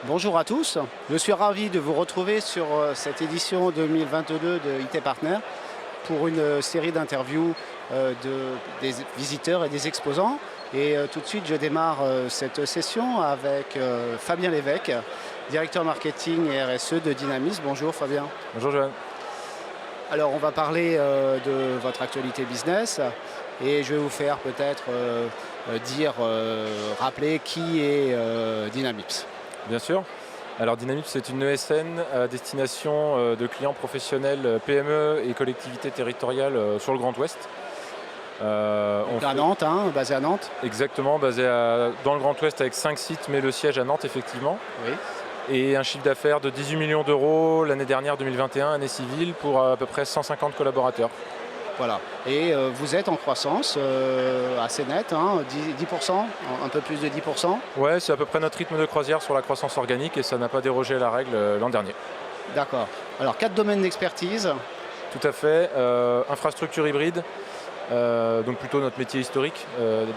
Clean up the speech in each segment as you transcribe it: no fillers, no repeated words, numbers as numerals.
Bonjour à tous, je suis ravi de vous retrouver sur cette édition 2022 de IT Partner pour une série d'interviews des visiteurs et des exposants. Et tout de suite, je démarre cette session avec Fabien Lévesque, directeur marketing et RSE de Dynamips. Bonjour Fabien. Bonjour Johan. Alors on va parler de votre actualité business et je vais vous faire peut-être rappeler qui est Dynamips. Bien sûr. Alors Dynamips, c'est une ESN à destination de clients professionnels PME et collectivités territoriales sur le Grand Ouest. À Nantes, basé à Nantes. Exactement, basé dans le Grand Ouest avec 5 sites, mais le siège à Nantes effectivement. Oui. Et un chiffre d'affaires de 18 millions d'euros l'année dernière, 2021, année civile, pour à peu près 150 collaborateurs. Voilà. Et vous êtes en croissance assez nette, 10%, un peu plus de 10%. Ouais, c'est à peu près notre rythme de croisière sur la croissance organique et ça n'a pas dérogé à la règle l'an dernier. D'accord. Alors 4 domaines d'expertise. Tout à fait. Infrastructure hybride, donc plutôt notre métier historique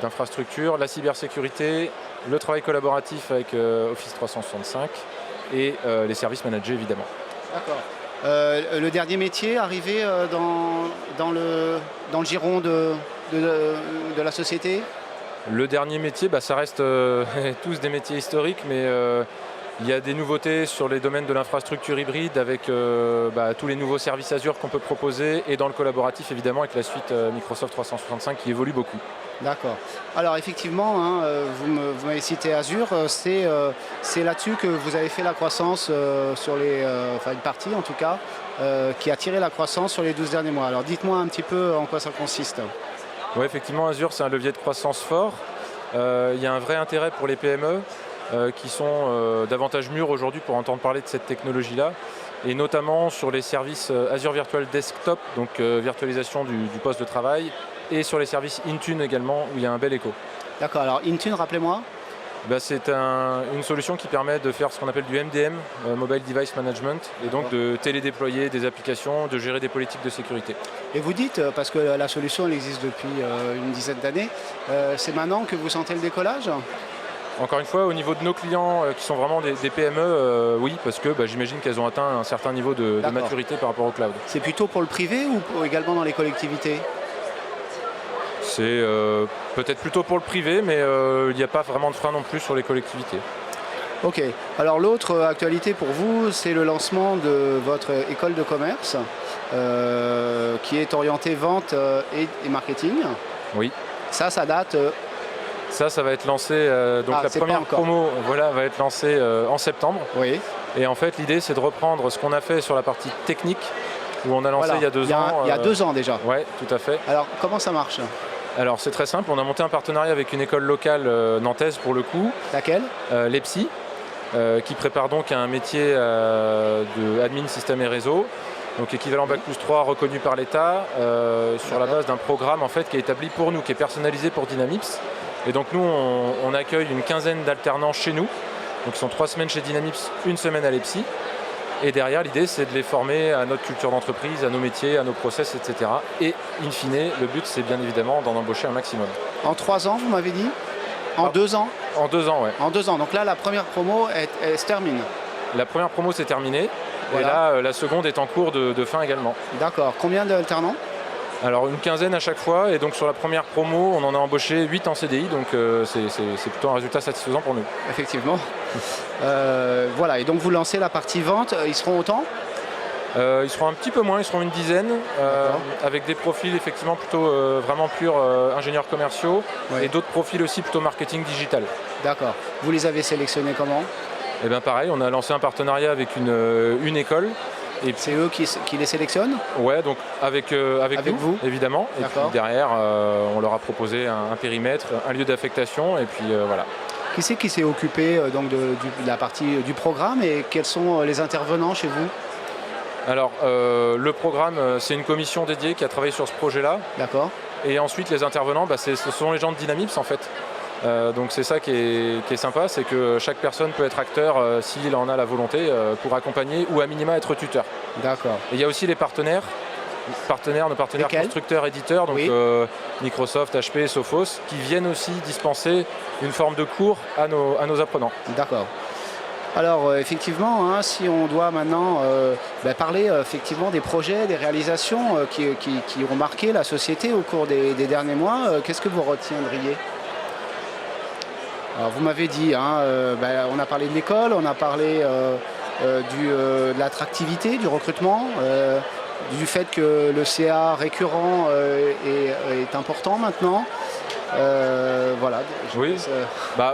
d'infrastructure, la cybersécurité, le travail collaboratif avec Office 365 et les services managés évidemment. D'accord. Le dernier métier arrivé dans le giron de la société? Le dernier métier, ça reste tous des métiers historiques, mais il y a des nouveautés sur les domaines de l'infrastructure hybride avec tous les nouveaux services Azure qu'on peut proposer et dans le collaboratif évidemment avec la suite Microsoft 365 qui évolue beaucoup. D'accord. Alors effectivement, vous m'avez cité Azure, c'est là-dessus que vous avez fait la croissance une partie en tout cas, qui a tiré la croissance sur les 12 derniers mois. Alors dites-moi un petit peu en quoi ça consiste. Oui, effectivement, Azure c'est un levier de croissance fort. Il y a un vrai intérêt pour les PME qui sont davantage mûrs aujourd'hui pour entendre parler de cette technologie-là, et notamment sur les services Azure Virtual Desktop, donc virtualisation du poste de travail, et sur les services Intune également, où il y a un bel écho. D'accord, alors Intune, rappelez-moi. C'est une solution qui permet de faire ce qu'on appelle du MDM, Mobile Device Management, et donc de télédéployer des applications, de gérer des politiques de sécurité. Et vous dites, parce que la solution elle existe depuis une dizaine d'années, c'est maintenant que vous sentez le décollage ? Encore une fois, au niveau de nos clients qui sont vraiment des PME, oui, parce que j'imagine qu'elles ont atteint un certain niveau de maturité par rapport au cloud. C'est plutôt pour le privé ou également dans les collectivités ? C'est peut-être plutôt pour le privé, mais il n'y a pas vraiment de frein non plus sur les collectivités. Ok. Alors l'autre actualité pour vous, c'est le lancement de votre école de commerce, qui est orientée vente et marketing. Oui. Ça date... Ça va être lancé, la première promo va être lancée en septembre. Oui. Et en fait, l'idée, c'est de reprendre ce qu'on a fait sur la partie technique, où on a lancé il y a 2 ans. Il y a 2 ans déjà. Oui, tout à fait. Alors, comment ça marche ? Alors, c'est très simple. On a monté un partenariat avec une école locale nantaise, pour le coup. Laquelle ? L'EPSI, qui prépare donc un métier de admin système et réseau. Donc équivalent Bac+3 reconnu par l'État, sur la base d'un programme en fait, qui est établi pour nous, qui est personnalisé pour Dynamips. Et donc nous, on accueille une quinzaine d'alternants chez nous. Donc ils sont 3 semaines chez Dynamips, 1 semaine à l'EPSI. Et derrière, l'idée, c'est de les former à notre culture d'entreprise, à nos métiers, à nos process, etc. Et in fine, le but, c'est bien évidemment d'en embaucher un maximum. En 3 ans, vous m'avez dit ? En 2 ans ? En 2 ans, oui. En 2 ans. Donc là, la première promo, elle se termine. La première promo s'est terminée. Voilà. Et là, la seconde est en cours de fin également. D'accord. Combien d'alternants ? Alors une quinzaine à chaque fois, et donc sur la première promo, on en a embauché 8 en CDI, donc c'est plutôt un résultat satisfaisant pour nous. Effectivement. Voilà, et donc vous lancez la partie vente, ils seront autant ? Ils seront un petit peu moins, ils seront une dizaine, avec des profils effectivement plutôt vraiment purs ingénieurs commerciaux, et d'autres profils aussi plutôt marketing digital. D'accord. Vous les avez sélectionnés comment ? Eh bien pareil, on a lancé un partenariat avec une école. Et c'est eux qui les sélectionnent ? Ouais, donc avec nous, vous évidemment. Et puis derrière, on leur a proposé un périmètre, un lieu d'affectation, et puis voilà. Qui c'est qui s'est occupé donc de la partie du programme, et quels sont les intervenants chez vous ? Alors, le programme, c'est une commission dédiée qui a travaillé sur ce projet-là. D'accord. Et ensuite, les intervenants, ce sont les gens de Dynamips en fait. Donc c'est ça qui est sympa, c'est que chaque personne peut être acteur s'il en a la volonté pour accompagner ou à minima être tuteur. D'accord. Et il y a aussi les partenaires, nos partenaires constructeurs, éditeurs, donc Microsoft, HP, Sophos, qui viennent aussi dispenser une forme de cours à nos apprenants. D'accord. Alors effectivement, hein, si on doit maintenant parler effectivement des projets, des réalisations qui ont marqué la société au cours des derniers mois, qu'est-ce que vous retiendriez? Alors vous m'avez dit, hein, on a parlé de l'école, on a parlé de l'attractivité, du recrutement, du fait que le CA récurrent est important maintenant. Voilà. Oui.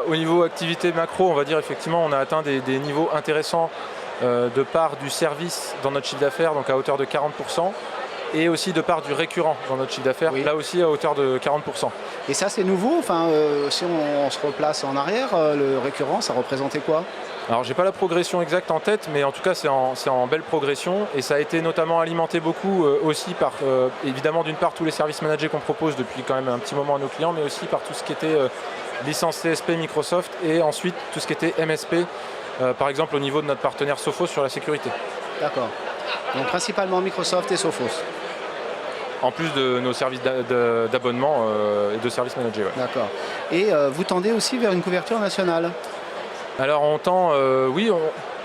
Au niveau activité macro, on va dire effectivement on a atteint des niveaux intéressants de part du service dans notre chiffre d'affaires, donc à hauteur de 40%, et aussi de part du récurrent dans notre chiffre d'affaires, là aussi à hauteur de 40%. Et ça c'est nouveau, enfin, si on se replace en arrière, le récurrent ça représentait quoi? Alors j'ai pas la progression exacte en tête, mais en tout cas c'est en belle progression, et ça a été notamment alimenté beaucoup aussi par évidemment d'une part tous les services managés qu'on propose depuis quand même un petit moment à nos clients, mais aussi par tout ce qui était licence CSP Microsoft, et ensuite tout ce qui était MSP, par exemple au niveau de notre partenaire Sophos sur la sécurité. D'accord. Donc principalement Microsoft et Sophos. En plus de nos services d'abonnement et de services managés. Ouais. D'accord. Et vous tendez aussi vers une couverture nationale? Alors on tend, oui,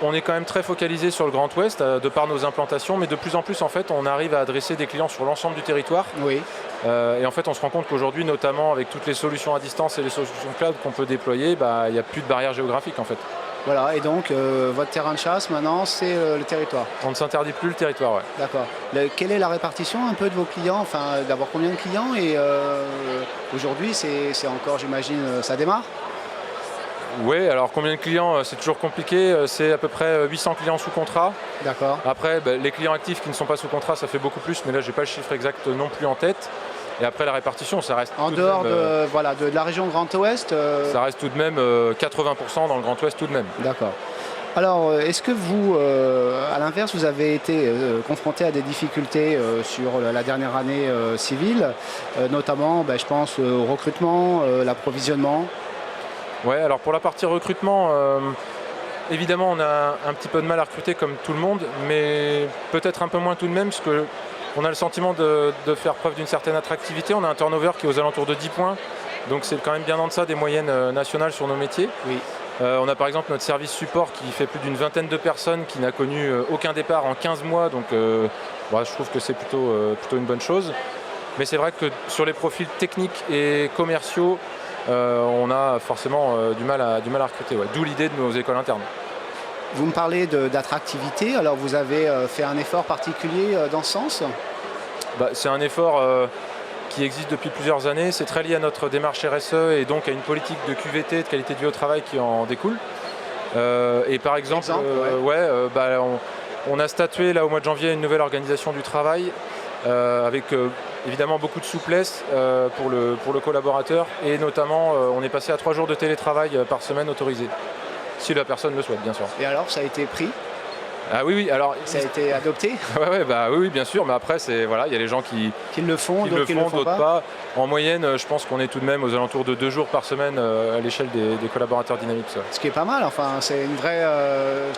on est quand même très focalisé sur le Grand Ouest de par nos implantations, mais de plus en plus en fait on arrive à adresser des clients sur l'ensemble du territoire. Oui. Et en fait on se rend compte qu'aujourd'hui, notamment avec toutes les solutions à distance et les solutions cloud qu'on peut déployer, il n'y a plus de barrière géographique en fait. Voilà, et donc votre terrain de chasse maintenant c'est le territoire. On ne s'interdit plus le territoire, ouais. D'accord. Quelle est la répartition un peu de vos clients? Enfin, d'abord combien de clients? Et aujourd'hui c'est encore, j'imagine, ça démarre? Oui, alors combien de clients, c'est toujours compliqué, c'est à peu près 800 clients sous contrat. D'accord. Après, les clients actifs qui ne sont pas sous contrat, ça fait beaucoup plus, mais là j'ai pas le chiffre exact non plus en tête. Et après la répartition, ça reste en dehors de la région Grand Ouest ça reste tout de même 80% dans le Grand Ouest tout de même. D'accord. Alors, est-ce que vous, à l'inverse, vous avez été confronté à des difficultés sur la dernière année civile, notamment, je pense, au recrutement, l'approvisionnement? Ouais, alors pour la partie recrutement, évidemment on a un petit peu de mal à recruter comme tout le monde, mais peut-être un peu moins tout de même, parce qu'on a le sentiment de faire preuve d'une certaine attractivité. On a un turnover qui est aux alentours de 10 points, donc c'est quand même bien en deçà des moyennes nationales sur nos métiers. Oui. On a par exemple notre service support qui fait plus d'une vingtaine de personnes, qui n'a connu aucun départ en 15 mois, donc je trouve que c'est plutôt une bonne chose. Mais c'est vrai que sur les profils techniques et commerciaux, on a forcément du mal à recruter, ouais. D'où l'idée de nos écoles internes. Vous me parlez d'attractivité, alors vous avez fait un effort particulier dans ce sens? C'est un effort qui existe depuis plusieurs années, c'est très lié à notre démarche RSE et donc à une politique de QVT, de qualité de vie au travail qui en découle. Et par exemple, on a statué là au mois de janvier une nouvelle organisation du travail avec évidemment beaucoup de souplesse pour le collaborateur, et notamment on est passé à 3 jours de télétravail par semaine autorisé, si la personne le souhaite bien sûr. Et alors ça a été pris? Ah oui, alors ça a été adopté? Oui, bien sûr, mais après il y a les gens qui le font, d'autres pas. En moyenne, je pense qu'on est tout de même aux alentours de 2 jours par semaine à l'échelle des collaborateurs dynamiques. Ça. Ce qui est pas mal, enfin c'est une vraie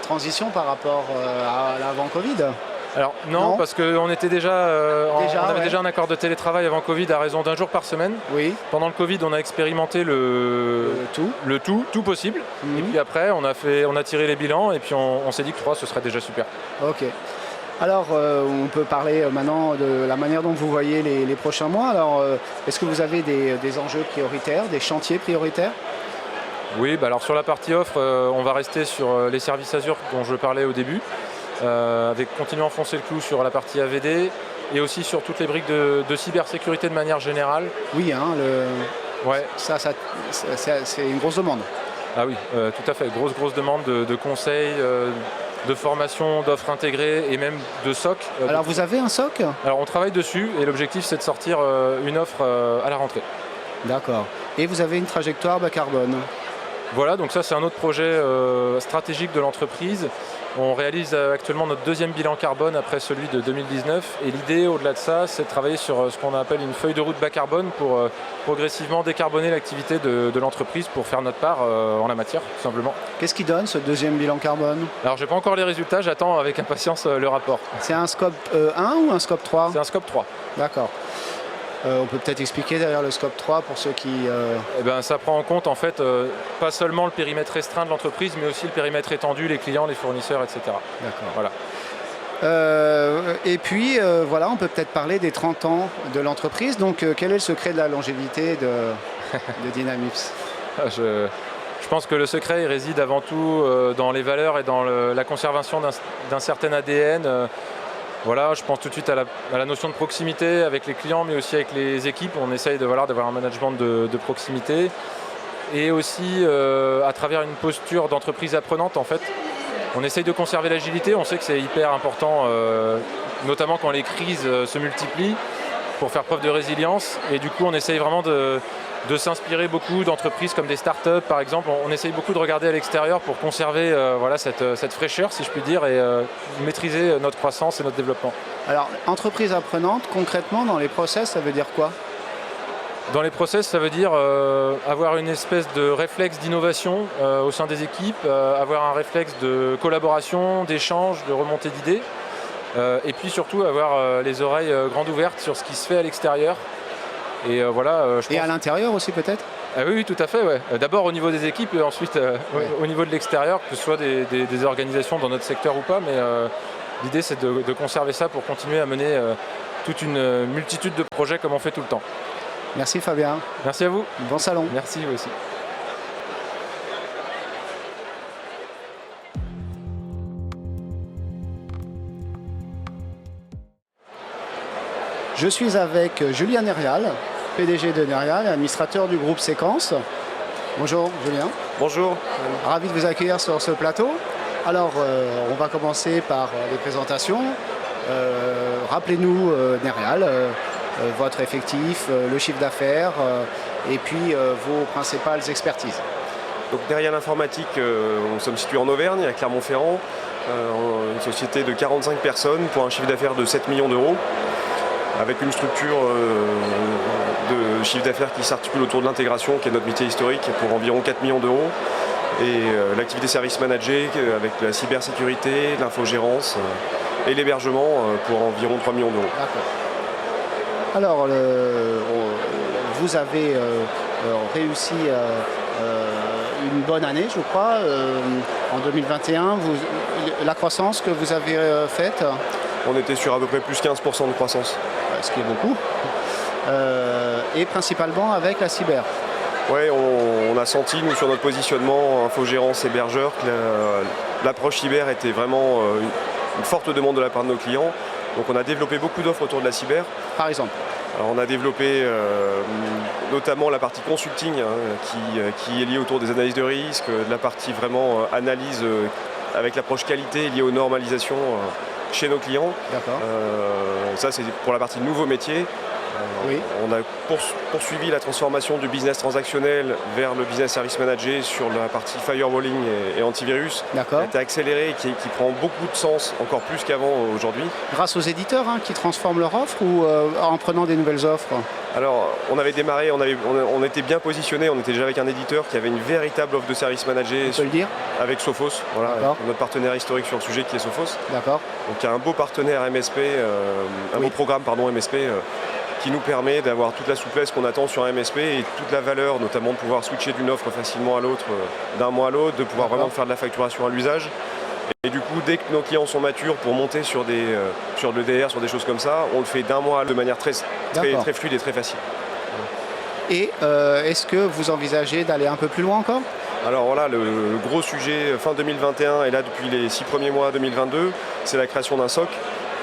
transition par rapport à l'avant-Covid. Alors non, parce qu'on avait déjà un accord de télétravail avant Covid à raison d'1 jour par semaine. Oui. Pendant le Covid, on a expérimenté le tout possible. Et puis après, on a tiré les bilans et puis on s'est dit que 3, ce serait déjà super. Ok. Alors, on peut parler maintenant de la manière dont vous voyez les prochains mois. Alors, est-ce que vous avez des enjeux prioritaires, des chantiers prioritaires? Oui, alors sur la partie offre, on va rester sur les services Azure dont je parlais au début. Avec continuer à enfoncer le clou sur la partie AVD et aussi sur toutes les briques de cybersécurité de manière générale. Oui, hein, c'est une grosse demande. Ah oui, tout à fait, grosse demande de conseils, de formation, d'offres intégrées et même de SOC. Alors vous avez un SOC? Alors on travaille dessus et l'objectif c'est de sortir une offre à la rentrée. D'accord. Et vous avez une trajectoire bas carbone? Voilà, donc ça c'est un autre projet stratégique de l'entreprise. On réalise actuellement notre 2e bilan carbone après celui de 2019 et l'idée au-delà de ça c'est de travailler sur ce qu'on appelle une feuille de route bas carbone pour progressivement décarboner l'activité de l'entreprise pour faire notre part en la matière tout simplement. Qu'est-ce qui donne ce 2e bilan carbone? Alors j'ai pas encore les résultats, j'attends avec impatience le rapport. C'est un scope 1 ou un scope 3? C'est un scope 3. D'accord. On peut peut-être expliquer derrière le scope 3 pour ceux qui... Eh ben, ça prend en compte en fait pas seulement le périmètre restreint de l'entreprise, mais aussi le périmètre étendu, les clients, les fournisseurs, etc. D'accord. Voilà. Et puis, voilà, on peut peut-être parler des 30 ans de l'entreprise. Donc, quel est le secret de la longévité de Dynamips? Je pense que le secret il réside avant tout dans les valeurs et dans la conservation d'un certain ADN. Voilà, je pense tout de suite à la notion de proximité avec les clients, mais aussi avec les équipes. On essaye d'avoir un management de proximité. Et aussi, à travers une posture d'entreprise apprenante, en fait, on essaye de conserver l'agilité. On sait que c'est hyper important, notamment quand les crises se multiplient, pour faire preuve de résilience. Et du coup, on essaye vraiment de s'inspirer beaucoup d'entreprises comme des startups, par exemple. On essaye beaucoup de regarder à l'extérieur pour conserver voilà, cette fraîcheur, si je puis dire, et maîtriser notre croissance et notre développement. Alors, entreprise apprenante, concrètement, dans les process, ça veut dire quoi? Dans les process, ça veut dire avoir une espèce de réflexe d'innovation au sein des équipes, avoir un réflexe de collaboration, d'échange, de remontée d'idées, et puis surtout avoir les oreilles grandes ouvertes sur ce qui se fait à l'extérieur. Et voilà, Et à l'intérieur aussi peut-être? Ah oui, tout à fait. Ouais. D'abord au niveau des équipes et ensuite au niveau de l'extérieur, que ce soit des organisations dans notre secteur ou pas. Mais l'idée c'est de conserver ça pour continuer à mener toute une multitude de projets comme on fait tout le temps. Merci Fabien. Merci à vous. Bon salon. Merci vous aussi. Je suis avec Julien Nérial, PDG de Nérial, administrateur du groupe Séquence. Bonjour Julien. Bonjour. Ravi de vous accueillir sur ce plateau. Alors, on va commencer par les présentations. Rappelez-nous Nérial, votre effectif, le chiffre d'affaires et puis vos principales expertises. Donc Nérial Informatique, nous sommes situés en Auvergne, à Clermont-Ferrand, une société de 45 personnes pour un chiffre d'affaires de 7 millions d'euros, avec une structure de chiffre d'affaires qui s'articule autour de l'intégration, qui est notre métier historique, pour environ 4 millions d'euros, et l'activité service manager avec la cybersécurité, l'infogérance et l'hébergement pour environ 3 millions d'euros. D'accord. Alors, vous avez réussi une bonne année, je crois, en 2021. La croissance que vous avez faite? On était sur à peu près plus 15% de croissance. Ce qui est beaucoup. Et principalement avec la cyber. Oui, on a senti, nous, sur notre positionnement infogérance hébergeur, que l'approche cyber était vraiment une forte demande de la part de nos clients. Donc on a développé beaucoup d'offres autour de la cyber. Par exemple? Alors, on a développé notamment la partie consulting qui est liée autour des analyses de risque, de la partie vraiment analyse avec l'approche qualité liée aux normalisations chez nos clients. D'accord. Ça c'est pour la partie nouveau métier. Oui. On a poursuivi la transformation du business transactionnel vers le business service manager sur la partie firewalling et antivirus. D'accord. Ça a été accéléré et qui prend beaucoup de sens, encore plus qu'avant aujourd'hui. Grâce aux éditeurs qui transforment leur offre ou en prenant des nouvelles offres? Alors, on avait démarré, on était bien positionné, on était déjà avec un éditeur qui avait une véritable offre de service manager. On peut le dire? Avec Sophos, voilà, notre partenaire historique sur le sujet qui est Sophos. D'accord. Donc il y a un beau partenaire MSP, beau programme MSP qui nous permet d'avoir toute la souplesse qu'on attend sur un MSP et toute la valeur, notamment de pouvoir switcher d'une offre facilement à l'autre, d'un mois à l'autre, de pouvoir vraiment faire de la facturation à l'usage. Et du coup, dès que nos clients sont matures pour monter sur l'EDR, sur des choses comme ça, on le fait d'un mois à l'autre de manière très fluide et très facile. Et est-ce que vous envisagez d'aller un peu plus loin encore? Alors voilà, le gros sujet fin 2021 et là depuis les 6 premiers mois 2022, c'est la création d'un SOC.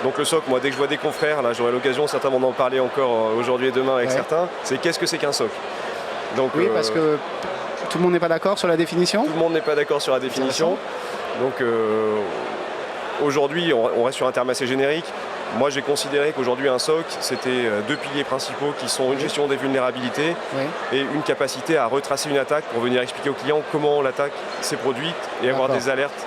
Donc le SOC, moi dès que je vois des confrères, là j'aurai l'occasion certainement d'en parler encore aujourd'hui et demain avec certains, c'est qu'est-ce que c'est qu'un SOC? Donc, oui, parce que tout le monde n'est pas d'accord sur la définition? Tout le monde n'est pas d'accord sur la définition. Donc aujourd'hui on reste sur un terme assez générique. Moi j'ai considéré qu'aujourd'hui un SOC c'était 2 piliers principaux qui sont une gestion des vulnérabilités et une capacité à retracer une attaque pour venir expliquer aux clients comment l'attaque s'est produite et avoir des alertes,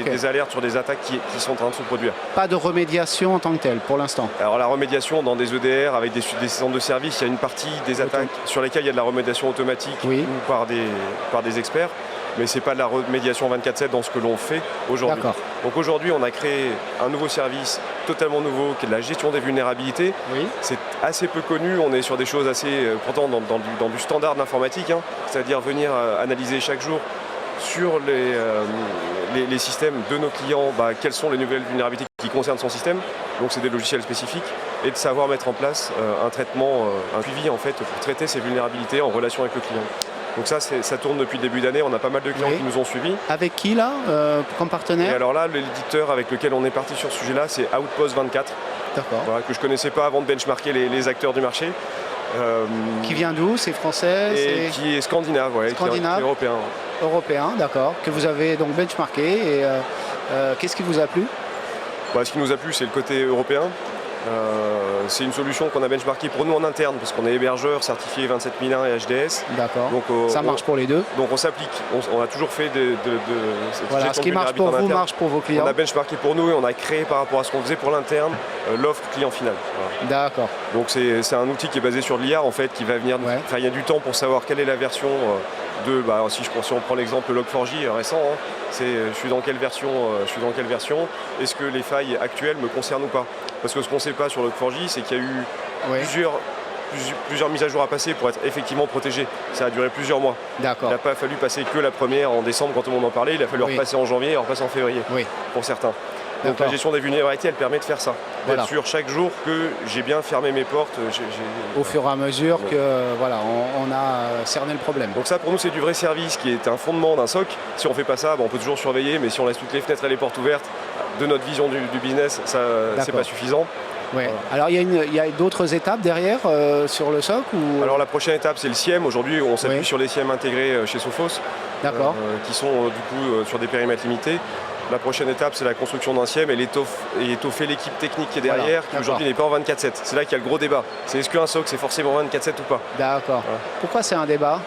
des alertes sur des attaques qui sont en train de se produire. Pas de remédiation en tant que telle pour l'instant? Alors la remédiation dans des EDR avec des centres de services, il y a une partie des attaques sur lesquelles il y a de la remédiation automatique ou par des experts. mais ce n'est pas de la remédiation 24/7 dans ce que l'on fait aujourd'hui. Donc aujourd'hui, on a créé un nouveau service totalement nouveau qui est de la gestion des vulnérabilités. Oui. C'est assez peu connu, on est sur des choses assez, pourtant dans du standard d'informatique, hein, c'est-à-dire venir analyser chaque jour sur les systèmes de nos clients, quelles sont les nouvelles vulnérabilités qui concernent son système, donc c'est des logiciels spécifiques, et de savoir mettre en place un traitement, un suivi en fait, pour traiter ces vulnérabilités en relation avec le client. Donc ça tourne depuis le début d'année, on a pas mal de clients qui nous ont suivis. Avec qui là, comme partenaire? Et alors là, l'éditeur avec lequel on est parti sur ce sujet-là, c'est Outpost 24, que je ne connaissais pas avant de benchmarker les acteurs du marché. Qui vient d'où? C'est français? Qui est scandinave, qui est européen. Européen, d'accord, que vous avez donc benchmarké. Et qu'est-ce qui vous a plu? Ce qui nous a plu, c'est le côté européen. C'est une solution qu'on a benchmarkée pour nous en interne, parce qu'on est hébergeur certifié 27001 et HDS. D'accord, ça marche pour les deux. Donc on s'applique, on a toujours fait voilà, ce qui marche pour vous marche pour vos clients. On a benchmarké pour nous et on a créé par rapport à ce qu'on faisait pour l'interne, l'offre client final. Voilà. D'accord. Donc c'est un outil qui est basé sur l'IA en fait, qui va venir, il y a du temps pour savoir quelle est la version si on prend l'exemple Log4j récent, je suis dans quelle version, est-ce que les failles actuelles me concernent ou pas? Parce que ce qu'on ne sait pas sur Log4j, c'est qu'il y a eu plusieurs mises à jour à passer pour être effectivement protégé. Ça a duré plusieurs mois. D'accord. Il n'a pas fallu passer que la première en décembre quand tout le monde en parlait, il a fallu repasser en janvier et repasser en février pour certains. Donc la gestion des vulnérabilités, elle permet de faire ça. D'être sûr chaque jour que j'ai bien fermé mes portes. Au fur et à mesure on a cerné le problème. Donc ça pour nous c'est du vrai service qui est un fondement d'un SOC. Si on ne fait pas ça, on peut toujours surveiller, mais si on laisse toutes les fenêtres et les portes ouvertes de notre vision du business, ça c'est pas suffisant. Ouais. Voilà. Alors il y a d'autres étapes derrière sur le SOC ou... Alors la prochaine étape c'est le SIEM. Aujourd'hui on s'appuie sur les SIEM intégrés chez Sophos, qui sont du coup sur des périmètres limités. La prochaine étape, c'est la construction d'un SIEM et étoffer l'équipe technique qui est derrière, qui aujourd'hui n'est pas en 24/7. C'est là qu'il y a le gros débat. C'est est-ce qu'un SOC, c'est forcément 24/7 ou pas? D'accord. Pourquoi c'est un débat?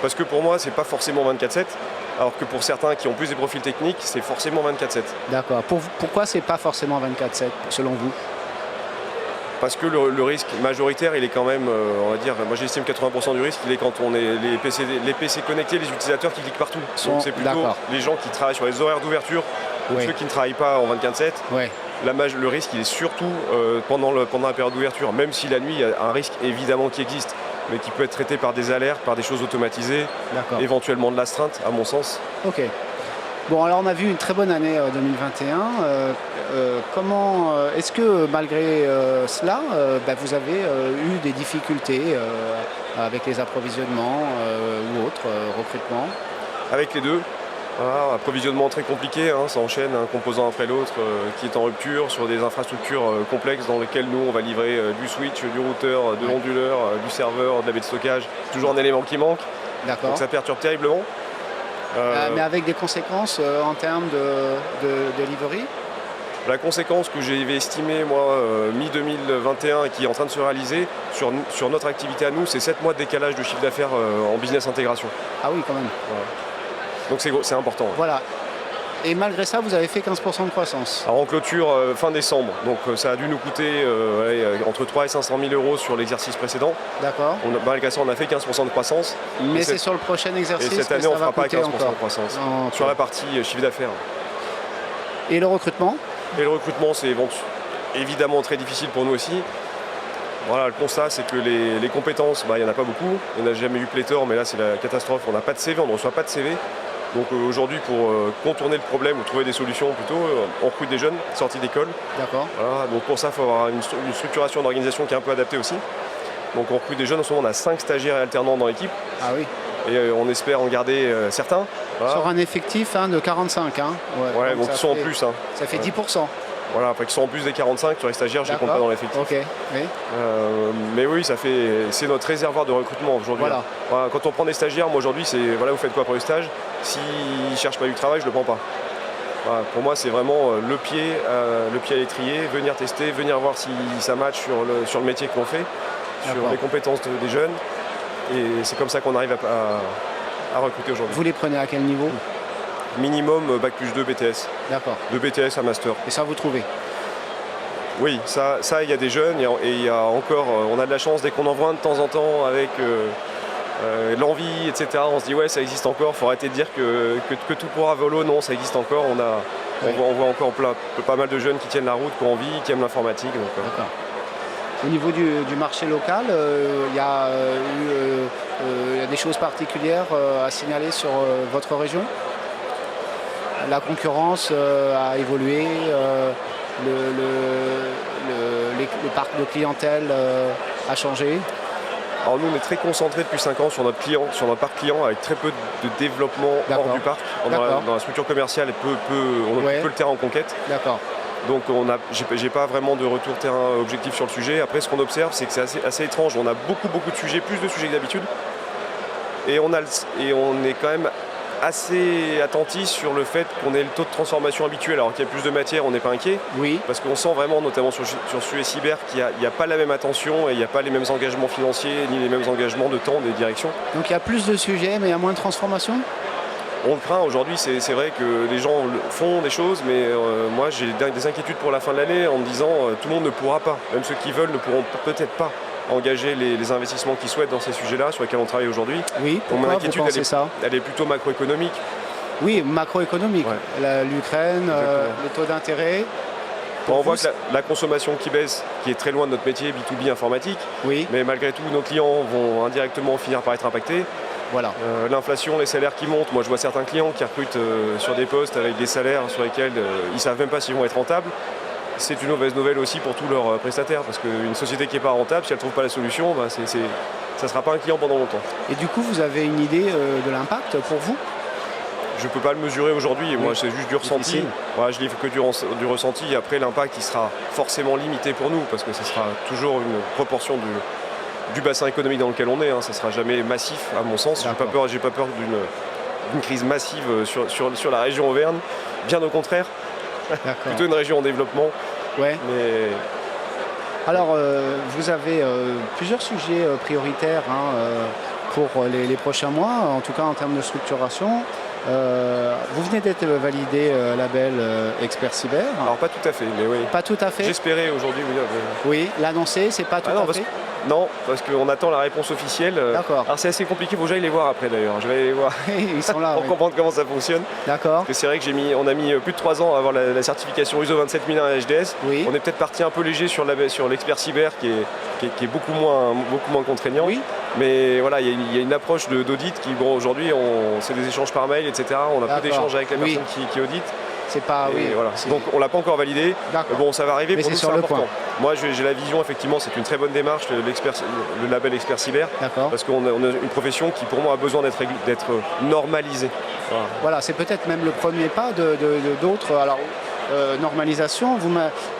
Parce que pour moi, c'est pas forcément 24/7, alors que pour certains qui ont plus des profils techniques, c'est forcément 24/7. D'accord. Pourquoi c'est pas forcément 24/7, selon vous? Parce que le risque majoritaire, il est quand même, on va dire, moi j'estime 80% du risque, il est quand on est les PC connectés, les utilisateurs qui cliquent partout. Donc c'est plutôt les gens qui travaillent sur les horaires d'ouverture, ou ceux qui ne travaillent pas en 24/7. Le risque, il est surtout pendant la période d'ouverture, même si la nuit, il y a un risque évidemment qui existe, mais qui peut être traité par des alertes, par des choses automatisées, éventuellement de l'astreinte, à mon sens. Ok. Bon, alors on a vu une très bonne année 2021. Est-ce que malgré cela, vous avez eu des difficultés avec les approvisionnements ou autres recrutements? Avec les deux. Voilà, approvisionnement très compliqué, ça enchaîne un composant après l'autre qui est en rupture sur des infrastructures complexes dans lesquelles nous on va livrer du switch, du routeur, de l'onduleur, du serveur, de la baie de stockage, toujours un élément qui manque. Donc ça perturbe terriblement. Mais avec des conséquences en termes de delivery? La conséquence que j'avais estimée, moi, mi-2021 et qui est en train de se réaliser sur notre activité à nous, c'est 7 mois de décalage de chiffre d'affaires en business intégration. Ah oui, quand même. Voilà. Donc c'est important. Voilà. Et malgré ça, vous avez fait 15% de croissance. Alors en clôture fin décembre, donc ça a dû nous coûter entre 3 et 500 000 euros sur l'exercice précédent. D'accord. Malgré ça, on a fait 15% de croissance. Mais c'est sur le prochain exercice. Et cette année, on ne fera pas 15% de croissance. Okay. Sur la partie chiffre d'affaires. Et le recrutement? Et le recrutement, c'est évidemment très difficile pour nous aussi. Voilà, le constat, c'est que les compétences, il n'y en a pas beaucoup. On n'a jamais eu pléthore, mais là, c'est la catastrophe. On n'a pas de CV, on ne reçoit pas de CV. Donc aujourd'hui, pour contourner le problème ou trouver des solutions plutôt, on recrute des jeunes sortis d'école. D'accord. Voilà, donc pour ça, il faut avoir une structuration d'organisation qui est un peu adaptée aussi. Donc on recrute des jeunes, en ce moment on a 5 stagiaires et alternants dans l'équipe. Ah oui. Et on espère en garder certains. Voilà. Sur un effectif de 45. Donc ils sont en plus. Ça fait 10%. Voilà, après qu'ils sont en plus des 45 sur les stagiaires, je ne les compte pas dans l'effectif. Ok, oui. Mais oui, c'est notre réservoir de recrutement aujourd'hui. Voilà, quand on prend des stagiaires, moi aujourd'hui, c'est vous faites quoi pour le stage? S'ils ne cherchent pas du travail, je ne le prends pas. Voilà, pour moi, c'est vraiment le pied à l'étrier, venir tester, venir voir si ça match sur le métier que l'on fait, sur les compétences des jeunes. Et c'est comme ça qu'on arrive à recruter aujourd'hui. Vous les prenez à quel niveau? Minimum Bac plus 2 BTS. D'accord. De BTS à Master. Et ça, vous trouvez? Oui, ça il y a des jeunes et il y a encore, on a de la chance dès qu'on envoie un de temps en temps avec l'envie, etc. On se dit ouais, ça existe encore, il faut arrêter de dire que tout pour à vélo, non, ça existe encore. On voit encore pas mal de jeunes qui tiennent la route, qui ont envie, qui aiment l'informatique. D'accord. Au niveau du marché local, il y a des choses particulières à signaler sur votre région? La concurrence a évolué, le parc de clientèle a changé. Alors nous, on est très concentré depuis 5 ans sur notre parc client, avec très peu de développement hors du parc. Dans la structure commerciale, on occupe peu le terrain en conquête. D'accord. Donc j'ai pas vraiment de retour terrain objectif sur le sujet. Après, ce qu'on observe, c'est que c'est assez étrange. On a beaucoup de sujets, plus de sujets que d'habitude. Et on est quand même assez attentif sur le fait qu'on ait le taux de transformation habituel. Alors qu'il y a plus de matière, on n'est pas inquiet. Oui. Parce qu'on sent vraiment, notamment sur sujet cyber, qu'il n'y a pas la même attention et il n'y a pas les mêmes engagements financiers ni les mêmes engagements de temps des directions. Donc il y a plus de sujets, mais il y a moins de transformation? On le craint aujourd'hui, c'est vrai que les gens font des choses, mais moi j'ai des inquiétudes pour la fin de l'année en me disant tout le monde ne pourra pas, même ceux qui veulent ne pourront peut-être pas engager les investissements qu'ils souhaitent dans ces sujets-là sur lesquels on travaille aujourd'hui. Oui, pourquoi vous pensez ça? Elle est plutôt macroéconomique. Oui, macroéconomique. Ouais. L'Ukraine, les taux d'intérêt. On voit que la consommation qui baisse, qui est très loin de notre métier B2B informatique, oui. Mais malgré tout, nos clients vont indirectement finir par être impactés. Voilà. L'inflation, les salaires qui montent. Moi, je vois certains clients qui recrutent sur des postes avec des salaires sur lesquels ils ne savent même pas s'ils vont être rentables. C'est une mauvaise nouvelle aussi pour tous leurs prestataires, parce qu'une société qui n'est pas rentable, si elle ne trouve pas la solution, ça ne sera pas un client pendant longtemps. Et du coup, vous avez une idée de l'impact pour vous? Je ne peux pas le mesurer aujourd'hui, moi c'est juste du ressenti. Je livre que du ressenti, après l'impact il sera forcément limité pour nous, parce que ce sera toujours une proportion du bassin économique dans lequel on est, ça ne sera jamais massif à mon sens. J'ai pas peur d'une crise massive sur la région Auvergne, bien au contraire. Plutôt une région en développement. Ouais. Mais... Alors, vous avez plusieurs sujets prioritaires pour les prochains mois, en tout cas en termes de structuration. Vous venez d'être validé label Expert Cyber. Alors pas tout à fait, mais oui. Pas tout à fait. J'espérais aujourd'hui, oui. Oui, l'annoncer, c'est pas tout à fait. Non, parce qu'on attend la réponse officielle. D'accord. Alors c'est assez compliqué, il faut que j'aille les voir après d'ailleurs. Je vais aller les voir. Ils sont là. Pour comprendre comment ça fonctionne. D'accord. Parce que c'est vrai que on a mis plus de 3 ans à avoir la certification ISO 27001 HDS. Oui. On est peut-être parti un peu léger sur l'expert cyber qui est beaucoup moins contraignant. Oui. Mais voilà, il y a une approche d'audit qui, aujourd'hui, c'est des échanges par mail, etc. On a peu d'échanges avec la personne qui audite. C'est pas, voilà. Donc on l'a pas encore validé. Bon, ça va arriver. Mais pour nous, c'est important. Point. Moi, j'ai la vision, effectivement, c'est une très bonne démarche, le label Expert Cyber. Parce qu'on a une profession qui, pour moi, a besoin d'être normalisée. Voilà, c'est peut-être même le premier pas d'autres. Alors, normalisation, vous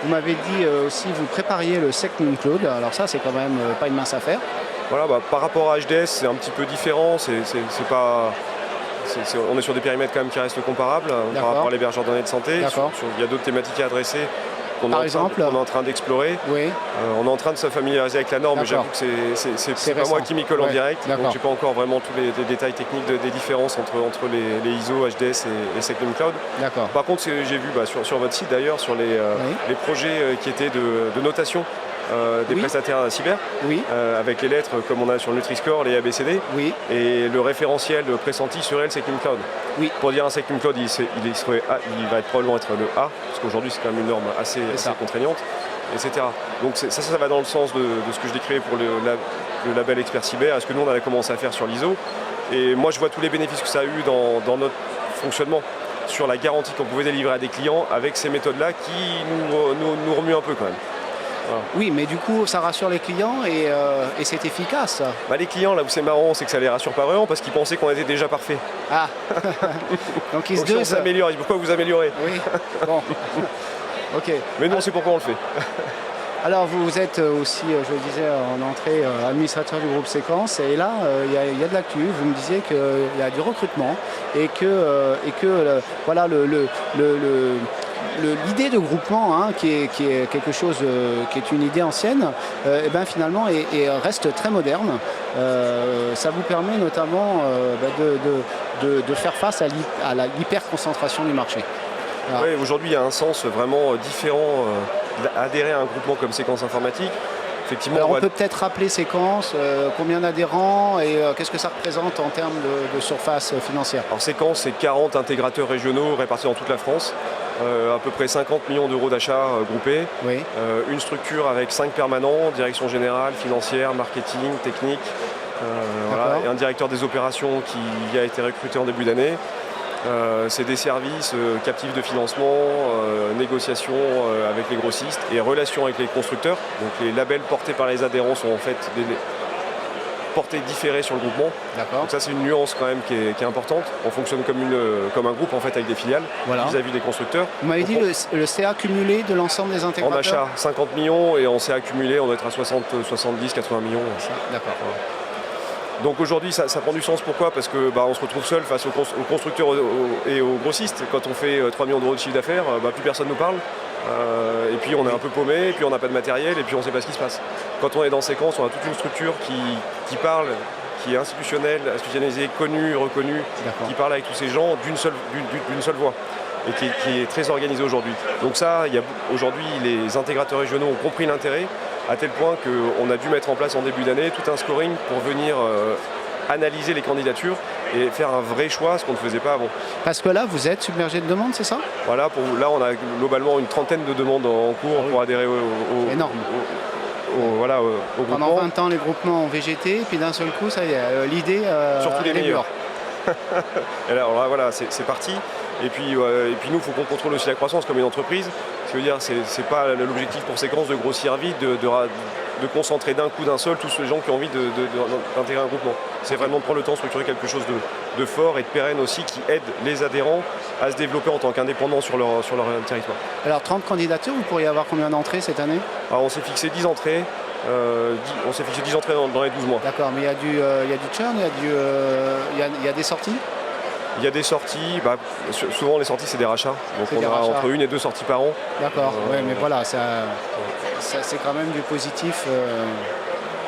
m'avez dit aussi, vous prépariez le Second Cloud. Alors ça, c'est quand même pas une mince affaire. Voilà, par rapport à HDS, c'est un petit peu différent. On est sur des périmètres quand même qui restent comparables par rapport à l'hébergeur de données de santé. Il y a d'autres thématiques à adresser qu'on est en train d'explorer. Oui. On est en train de se familiariser avec la norme, mais j'avoue que c'est pas moi qui m'y colle en direct. Donc j'ai pas encore vraiment tous les détails techniques des différences entre les ISO, HDS et Second Cloud. Par contre, j'ai vu sur votre site d'ailleurs, sur les projets qui étaient de notation. Des prestataires cyber, avec les lettres comme on a sur le Nutri-Score, les ABCD, et le référentiel pressenti serait le Second Cloud. Pour dire un Second Cloud, il va probablement être le A, parce qu'aujourd'hui c'est quand même une norme assez contraignante, etc. Donc ça va dans le sens de ce que je décrivais pour le label Expert Cyber, à ce que nous on a commencé à faire sur l'ISO. Et moi je vois tous les bénéfices que ça a eu dans notre fonctionnement, sur la garantie qu'on pouvait délivrer à des clients avec ces méthodes-là qui nous remuent un peu quand même. Voilà. Oui, mais du coup, ça rassure les clients et c'est efficace. Les clients, là où c'est marrant, c'est que ça les rassure pas vraiment parce qu'ils pensaient qu'on était déjà parfait. Ah. Donc ils se disent. On s'améliore, ils disent pourquoi vous améliorez? Oui. Bon. Ok. Mais nous, on sait pourquoi on le fait. Alors vous êtes aussi, je le disais en entrée, administrateur du groupe Séquence, et là il y a de l'actu. Vous me disiez qu'il y a du recrutement et que voilà l'idée de groupement, qui est quelque chose qui est une idée ancienne, finalement reste très moderne. Ça vous permet notamment de faire face à l'hyperconcentration du marché. Oui, aujourd'hui il y a un sens vraiment différent d'adhérer à un groupement comme Séquence Informatique. effectivement, Alors on peut peut-être rappeler Séquence, combien d'adhérents et qu'est-ce que ça représente en termes de surface financière? Alors Séquence, c'est 40 intégrateurs régionaux répartis dans toute la France, à peu près 50 millions d'euros d'achats groupés, Oui. une structure avec 5 permanents, direction générale, financière, marketing, technique, voilà, et un directeur des opérations qui a été recruté en début d'année. C'est des services captifs de financement, négociations avec les grossistes et relations avec les constructeurs. Donc les labels portés par les adhérents sont en fait des portées différées sur le groupement. D'accord. Donc ça c'est une nuance quand même qui est importante. On fonctionne comme un groupe en fait avec des filiales Voilà. vis-à-vis des constructeurs. Vous m'avez dit le CA cumulé de l'ensemble des En intégrateurs? achat 50 millions et en CA accumulé on doit être à 60, 70, 80 millions. D'accord. Donc aujourd'hui ça prend du sens, pourquoi? Parce que on se retrouve seul face aux constructeurs et aux grossistes. Quand on fait 3 millions d'euros de chiffre d'affaires, plus personne nous parle. Et puis on est un peu paumé, et puis on n'a pas de matériel, et puis on ne sait pas ce qui se passe. Quand on est dans Séquence, on a toute une structure qui parle, qui est institutionnalisée, connue, reconnue, qui parle avec tous ces gens d'une seule voix, et qui est très organisée aujourd'hui. Donc ça, aujourd'hui les intégrateurs régionaux ont compris l'intérêt, à tel point qu'on a dû mettre en place en début d'année tout un scoring pour venir analyser les candidatures et faire un vrai choix, ce qu'on ne faisait pas avant. Parce que là, vous êtes submergé de demandes, c'est ça? Voilà, là on a globalement une trentaine de demandes en cours pour adhérer Énorme. au Pendant groupement. 20 ans, les groupements ont végété, et puis d'un seul coup, ça y est, l'idée... Surtout les elle est meilleurs. mûre. Et alors là, voilà, c'est parti. Et puis nous, il faut qu'on contrôle aussi la croissance comme une entreprise. Ce qui veut dire, c'est pas l'objectif pour Séquence de grossir vite, de concentrer d'un coup, d'un seul, tous les gens qui ont envie d'intégrer un groupement. C'est vraiment de prendre le temps de structurer quelque chose de fort et de pérenne aussi, qui aide les adhérents à se développer en tant qu'indépendants sur leur territoire. Alors 30 candidatures, vous pourriez avoir combien d'entrées cette année? Alors on s'est fixé 10 entrées. On s'est fixé 10 entrées dans les 12 mois. D'accord, mais il y a du churn, il y a des sorties? Il y a des sorties, souvent les sorties c'est des rachats, donc C'est on des aura rachats. entre 1 et 2 sorties par an. D'accord, oui, mais voilà, ça c'est quand même du positif.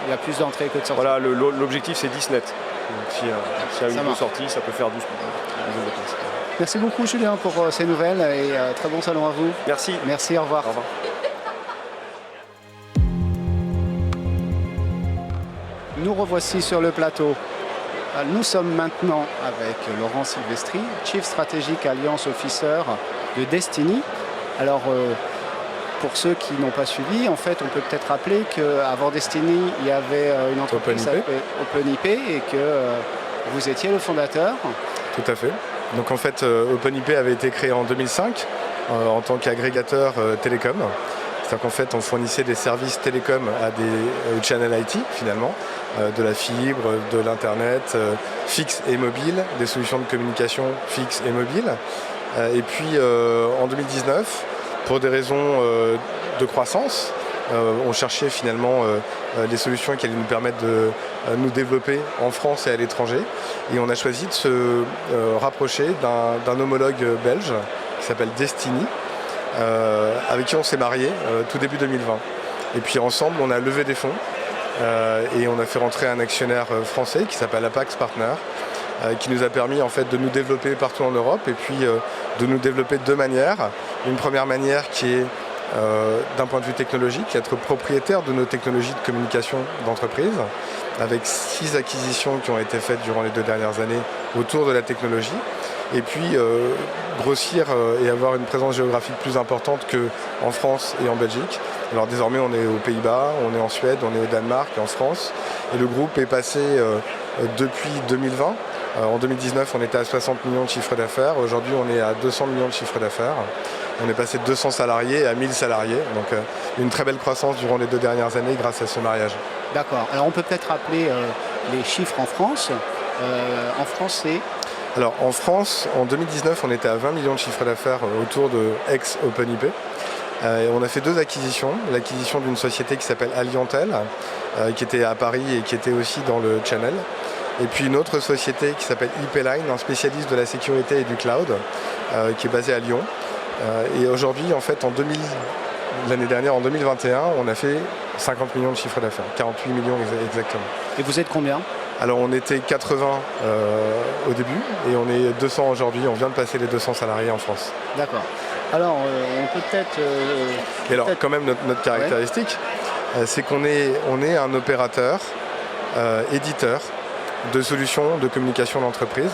Il y a plus d'entrées que de sorties. Voilà, l'objectif c'est 10 net. Donc s'il y a une ou deux marche. sorties, ça peut faire 12 places. Merci beaucoup Julien pour ces nouvelles et très bon salon à vous. Merci. Merci, au revoir. Au revoir. Nous revoici sur le plateau. Nous sommes maintenant avec Laurent Silvestri, Chief Strategic Alliance Officer de Destiny. Alors, pour ceux qui n'ont pas suivi, en fait, on peut peut-être rappeler qu'avant Destiny, il y avait une entreprise qui s'appelait OpenIP et que vous étiez le fondateur. Tout à fait. Donc en fait, OpenIP avait été créé en 2005 en tant qu'agrégateur télécom. C'est-à-dire qu'en fait, on fournissait des services télécom à des channels IT, finalement, de la fibre, de l'Internet, fixe et mobile, des solutions de communication fixe et mobile. Et puis, en 2019, pour des raisons de croissance, on cherchait finalement des solutions qui allaient nous permettre de nous développer en France et à l'étranger. Et on a choisi de se rapprocher d'un homologue belge qui s'appelle Destiny, avec qui on s'est marié tout début 2020. Et puis ensemble, on a levé des fonds et on a fait rentrer un actionnaire français qui s'appelle Apax Partners, qui nous a permis en fait de nous développer partout en Europe et puis de nous développer de deux manières. Une première manière qui est d'un point de vue technologique, être propriétaire de nos technologies de communication d'entreprise, avec 6 acquisitions qui ont été faites durant les 2 dernières années autour de la technologie. Et puis grossir et avoir une présence géographique plus importante qu'en France et en Belgique. Alors désormais on est aux Pays-Bas, on est en Suède, on est au Danemark et en France. Et le groupe est passé depuis 2020. En 2019 on était à 60 millions de chiffre d'affaires. Aujourd'hui on est à 200 millions de chiffre d'affaires. On est passé de 200 salariés à 1000 salariés. Donc une très belle croissance durant les 2 dernières années grâce à ce mariage. D'accord. Alors on peut peut-être rappeler les chiffres en France. En France c'est... Alors en France, en 2019, on était à 20 millions de chiffre d'affaires autour de ex-OpenIP. On a fait 2 acquisitions. L'acquisition d'une société qui s'appelle Aliantel, qui était à Paris et qui était aussi dans le Channel. Et puis une autre société qui s'appelle IP-Line, un spécialiste de la sécurité et du cloud, qui est basé à Lyon. Et aujourd'hui, en fait, l'année dernière, en 2021, on a fait 50 millions de chiffre d'affaires, 48 millions exactement. Et vous êtes combien? Alors on était 80 au début et on est 200 aujourd'hui. On vient de passer les 200 salariés en France. D'accord. Alors on peut peut-être... Et alors quand même notre caractéristique, c'est qu'on est un opérateur, éditeur de solutions de communication d'entreprise.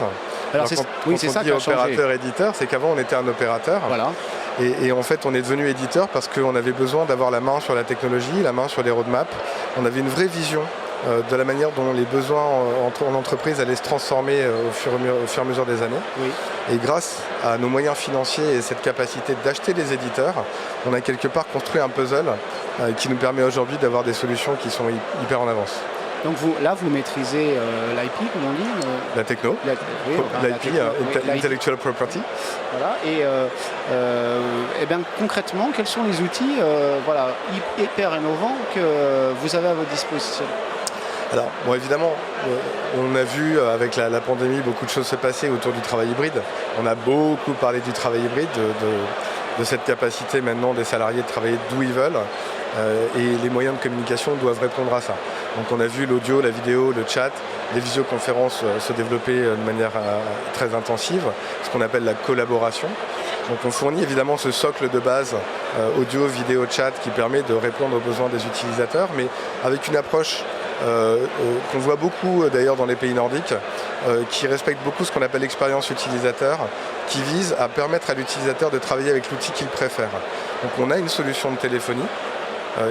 Alors quand oui, on c'est ça dit qui a changé. opérateur-éditeur, c'est qu'avant on était un opérateur. Voilà. Et en fait, on est devenu éditeur parce qu'on avait besoin d'avoir la main sur la technologie, la main sur les roadmaps. On avait une vraie vision de la manière dont les besoins en entreprise allaient se transformer au fur et à mesure des années. Oui. Et grâce à nos moyens financiers et cette capacité d'acheter des éditeurs, on a quelque part construit un puzzle qui nous permet aujourd'hui d'avoir des solutions qui sont hyper en avance. Donc vous maîtrisez l'IP, comme on dit La techno, oui, l'IP, Intellectual Property. Voilà. Et bien, concrètement, quels sont les outils hyper innovants que vous avez à votre disposition? Alors, bon, évidemment, on a vu avec la pandémie beaucoup de choses se passer autour du travail hybride. On a beaucoup parlé du travail hybride, de cette capacité maintenant des salariés de travailler d'où ils veulent. Et les moyens de communication doivent répondre à ça. Donc on a vu l'audio, la vidéo, le chat, les visioconférences se développer de manière très intensive, ce qu'on appelle la collaboration. Donc on fournit évidemment ce socle de base audio, vidéo, chat qui permet de répondre aux besoins des utilisateurs, mais avec une approche qu'on voit beaucoup d'ailleurs dans les pays nordiques, qui respecte beaucoup ce qu'on appelle l'expérience utilisateur, qui vise à permettre à l'utilisateur de travailler avec l'outil qu'il préfère. Donc on a une solution de téléphonie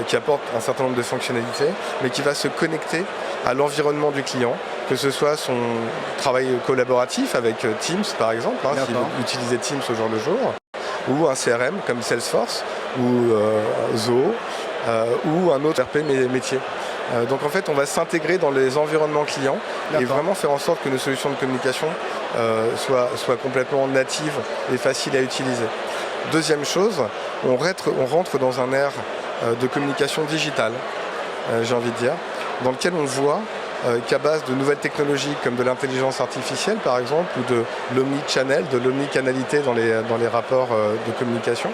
qui apporte un certain nombre de fonctionnalités, mais qui va se connecter à l'environnement du client, que ce soit son travail collaboratif avec Teams par exemple, s'il veut utiliser Teams au jour le jour, ou un CRM comme Salesforce, ou Zoho, ou un autre RP métier. Donc en fait, on va s'intégrer dans les environnements clients et vraiment faire en sorte que nos solutions de communication soient complètement natives et faciles à utiliser. Deuxième chose, on rentre dans un ère de communication digitale, j'ai envie de dire, dans lequel on voit qu'à base de nouvelles technologies comme de l'intelligence artificielle par exemple, ou de l'omnichannel, de l'omnicanalité dans les rapports de communication,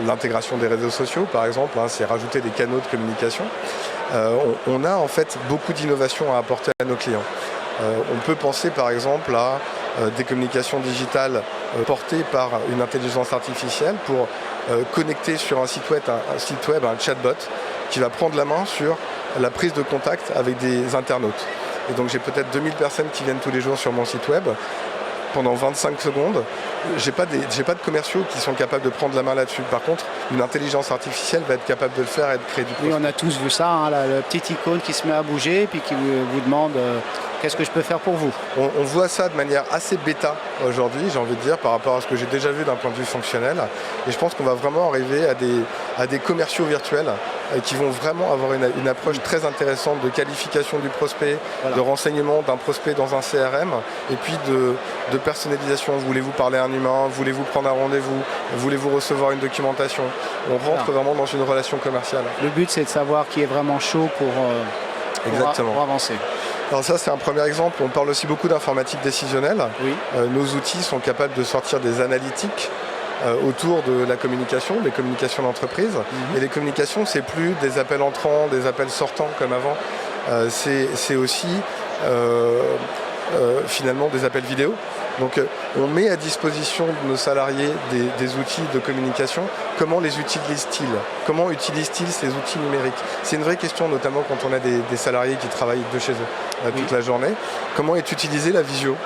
l'intégration des réseaux sociaux par exemple, c'est rajouter des canaux de communication, on a en fait beaucoup d'innovations à apporter à nos clients. On peut penser par exemple à des communications digitales portées par une intelligence artificielle pour connecter sur un site web un chatbot qui va prendre la main sur la prise de contact avec des internautes. Et donc j'ai peut-être 2000 personnes qui viennent tous les jours sur mon site web. Pendant 25 secondes, j'ai pas de commerciaux qui sont capables de prendre la main là-dessus. Par contre, une intelligence artificielle va être capable de le faire et de créer du prospect. Oui, on a tous vu ça, le petit icône qui se met à bouger et puis qui vous demande qu'est-ce que je peux faire pour vous. On voit ça de manière assez bêta aujourd'hui, j'ai envie de dire, par rapport à ce que j'ai déjà vu d'un point de vue fonctionnel. Et je pense qu'on va vraiment arriver à des commerciaux virtuels qui vont vraiment avoir une approche très intéressante de qualification du prospect, de renseignement d'un prospect dans un CRM, et puis de personnalisation. Voulez-vous parler à un humain? Voulez-vous prendre un rendez-vous? Voulez-vous recevoir une documentation? On rentre vraiment dans une relation commerciale. Le but, c'est de savoir qui est vraiment chaud pour avancer. Alors ça, c'est un premier exemple. On parle aussi beaucoup d'informatique décisionnelle. Oui. Nos outils sont capables de sortir des analytiques autour de la communication, des communications d'entreprise. Et les communications, c'est plus des appels entrants, des appels sortants comme avant. C'est aussi finalement des appels vidéo. Donc on met à disposition de nos salariés des outils de communication. Comment les utilisent-ils? Comment utilisent-ils ces outils numériques? C'est une vraie question, notamment quand on a des salariés qui travaillent de chez eux toute la journée. Comment est utilisée la visio?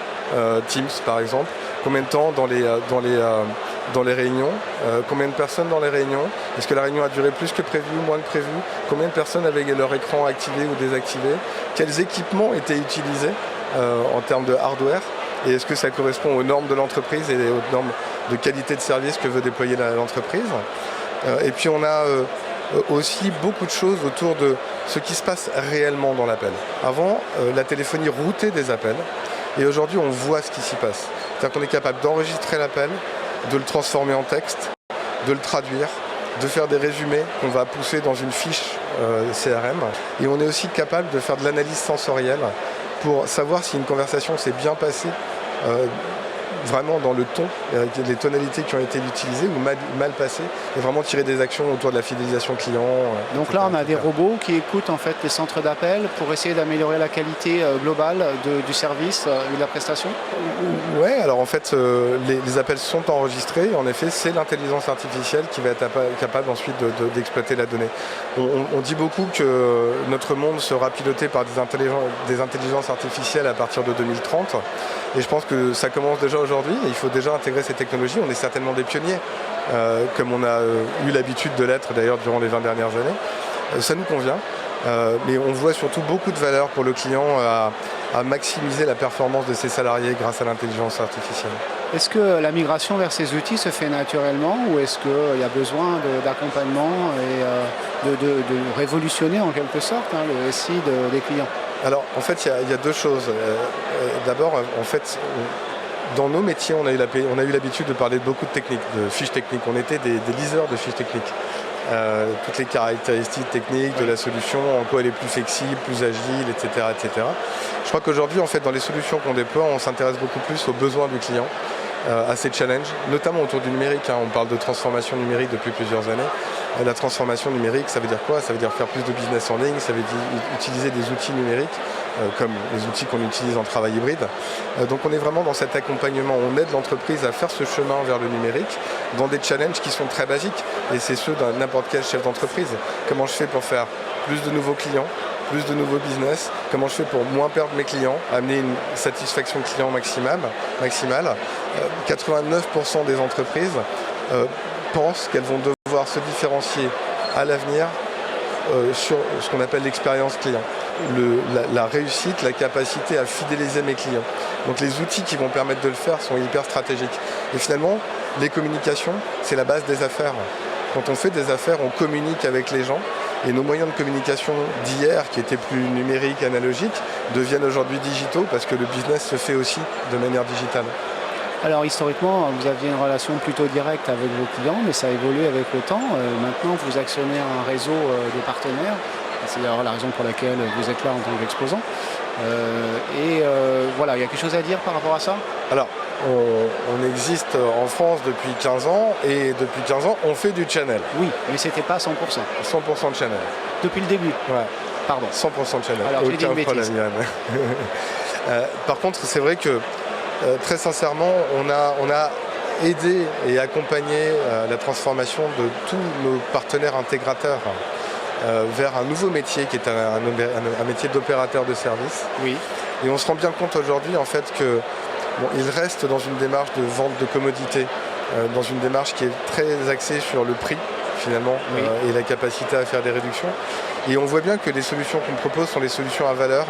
Teams par exemple. Combien de temps dans les réunions? Combien de personnes dans les réunions? Est-ce que la réunion a duré plus que prévu, moins que prévu? Combien de personnes avaient leur écran activé ou désactivé? Quels équipements étaient utilisés en termes de hardware? Et est-ce que ça correspond aux normes de l'entreprise et aux normes de qualité de service que veut déployer l'entreprise? Et puis on a aussi beaucoup de choses autour de ce qui se passe réellement dans l'appel. Avant, la téléphonie routait des appels et aujourd'hui on voit ce qui s'y passe. C'est-à-dire qu'on est capable d'enregistrer l'appel, de le transformer en texte, de le traduire, de faire des résumés qu'on va pousser dans une fiche CRM. Et on est aussi capable de faire de l'analyse sensorielle pour savoir si une conversation s'est bien passée vraiment dans le ton, les tonalités qui ont été utilisées ou mal passées, et vraiment tirer des actions autour de la fidélisation client. Donc là, on a des robots qui écoutent en fait les centres d'appel pour essayer d'améliorer la qualité globale du service et de la prestation. Ouais, alors en fait, les appels sont enregistrés. En effet, c'est l'intelligence artificielle qui va être capable ensuite d'exploiter la donnée. On dit beaucoup que notre monde sera piloté par des intelligences artificielles à partir de 2030. Et je pense que ça commence déjà aujourd'hui. Il faut déjà intégrer ces technologies. On est certainement des pionniers, comme on a eu l'habitude de l'être d'ailleurs durant les 20 dernières années. Ça nous convient. Mais on voit surtout beaucoup de valeur pour le client à maximiser la performance de ses salariés grâce à l'intelligence artificielle. Est-ce que la migration vers ces outils se fait naturellement ou est-ce qu'il y a besoin d'accompagnement et de révolutionner en quelque sorte le SI des clients? Alors en fait il y a deux choses. D'abord en fait dans nos métiers on a eu l'habitude de parler de beaucoup de techniques, de fiches techniques. On était des liseurs de fiches techniques. Toutes les caractéristiques techniques de la solution, en quoi elle est plus flexible, plus agile, etc. etc. Je crois qu'aujourd'hui, en fait, dans les solutions qu'on déploie, on s'intéresse beaucoup plus aux besoins du client, à ses challenges, notamment autour du numérique. On parle de transformation numérique depuis plusieurs années. La transformation numérique, ça veut dire quoi? Ça veut dire faire plus de business en ligne, ça veut dire utiliser des outils numériques, comme les outils qu'on utilise en travail hybride. Donc on est vraiment dans cet accompagnement, on aide l'entreprise à faire ce chemin vers le numérique dans des challenges qui sont très basiques, et c'est ceux d'un n'importe quel chef d'entreprise. Comment je fais pour faire plus de nouveaux clients, plus de nouveaux business, comment je fais pour moins perdre mes clients, amener une satisfaction client maximale. 89% des entreprises pensent qu'elles vont devoir se différencier à l'avenir sur ce qu'on appelle l'expérience client. La réussite, la capacité à fidéliser mes clients. Donc les outils qui vont permettre de le faire sont hyper stratégiques. Et finalement, les communications, c'est la base des affaires. Quand on fait des affaires, on communique avec les gens. Et nos moyens de communication d'hier, qui étaient plus numériques, analogiques, deviennent aujourd'hui digitaux parce que le business se fait aussi de manière digitale. Alors historiquement, vous aviez une relation plutôt directe avec vos clients, mais ça a évolué avec le temps. Maintenant, vous actionnez un réseau de partenaires. C'est d'ailleurs la raison pour laquelle vous êtes là en tant qu'exposant. Voilà, il y a quelque chose à dire par rapport à ça? Alors, on existe en France depuis 15 ans et depuis 15 ans, on fait du channel. Oui, mais c'était pas 100%. 100% de channel. Depuis le début? Ouais. Pardon. 100% de channel. Alors, j'ai dit une bêtise. Par contre, c'est vrai que très sincèrement, on a aidé et accompagné la transformation de tous nos partenaires intégrateurs vers un nouveau métier qui est un métier d'opérateur de service. Oui. Et on se rend bien compte aujourd'hui en fait que il reste dans une démarche de vente de commodité, dans une démarche qui est très axée sur le prix finalement, oui. Et la capacité à faire des réductions. Et on voit bien que les solutions qu'on propose sont les solutions à valeur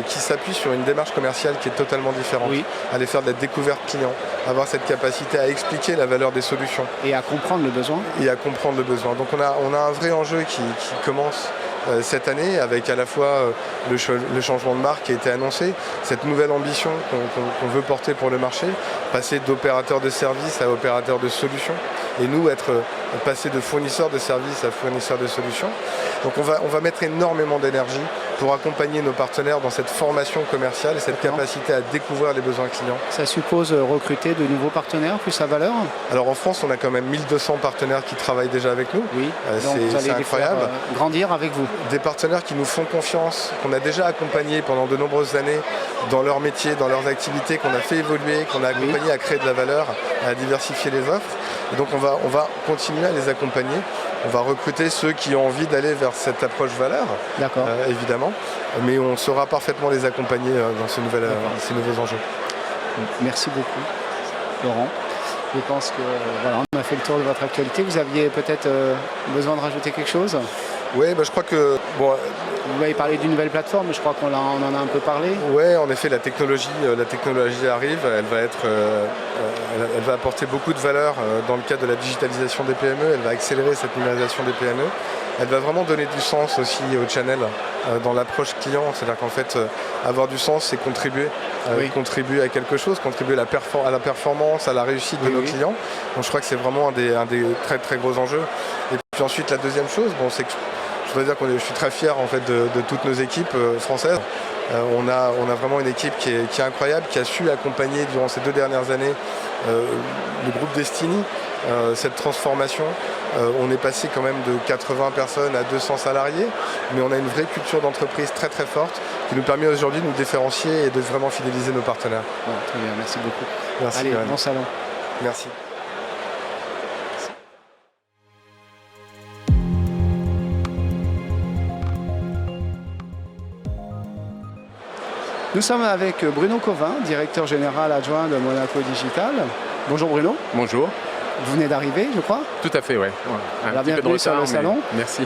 qui s'appuient sur une démarche commerciale qui est totalement différente. Oui. Aller faire de la découverte client, avoir cette capacité à expliquer la valeur des solutions. Et à comprendre le besoin. Et à comprendre le besoin. Donc on a un vrai enjeu qui commence cette année avec à la fois le changement de marque qui a été annoncé, cette nouvelle ambition qu'on veut porter pour le marché, passer d'opérateur de services à opérateur de solutions. Et nous, passer de fournisseur de services à fournisseur de solutions. Donc on va mettre énormément d'énergie pour accompagner nos partenaires dans cette formation commerciale et cette capacité à découvrir les besoins clients. Ça suppose recruter de nouveaux partenaires plus à valeur? Alors en France, on a quand même 1200 partenaires qui travaillent déjà avec nous. Oui, donc vous allez incroyable. Les faire grandir avec vous. Des partenaires qui nous font confiance, qu'on a déjà accompagnés pendant de nombreuses années dans leur métier, dans leurs activités, qu'on a fait évoluer, qu'on a accompagné à créer de la valeur, à diversifier les offres. Et donc on va continuer à les accompagner. On va recruter ceux qui ont envie d'aller vers cette approche valeur, évidemment. Mais on saura parfaitement les accompagner dans ces nouveaux enjeux. Merci beaucoup, Laurent. Je pense que voilà, on a fait le tour de votre actualité. Vous aviez peut-être besoin de rajouter quelque chose? Oui, je crois que... Vous m'avez parlé d'une nouvelle plateforme, je crois qu'on en a un peu parlé. Oui, en effet, la technologie arrive, elle va apporter beaucoup de valeur dans le cadre de la digitalisation des PME, elle va accélérer cette numérisation des PME. Elle va vraiment donner du sens aussi au channel dans l'approche client, c'est-à-dire qu'en fait, avoir du sens, c'est contribuer à quelque chose, contribuer à la performance, à la réussite de nos clients. Donc je crois que c'est vraiment un des très très gros enjeux. Et puis ensuite, la deuxième chose, c'est que je voudrais dire que je suis très fier en fait, de toutes nos équipes françaises. On a vraiment une équipe qui est incroyable, qui a su accompagner durant ces 2 dernières années le groupe Destiny, cette transformation. On est passé quand même de 80 personnes à 200 salariés, mais on a une vraie culture d'entreprise très très forte qui nous permet aujourd'hui de nous différencier et de vraiment fidéliser nos partenaires. Bon, très bien, merci beaucoup. Merci. Allez, Johan. bon salon. Merci. Nous sommes avec Bruno Covin, directeur général adjoint de Monaco Digital. Bonjour Bruno. Bonjour. Vous venez d'arriver, je crois. Tout à fait, ouais. Alors, bienvenue sur le salon. Merci.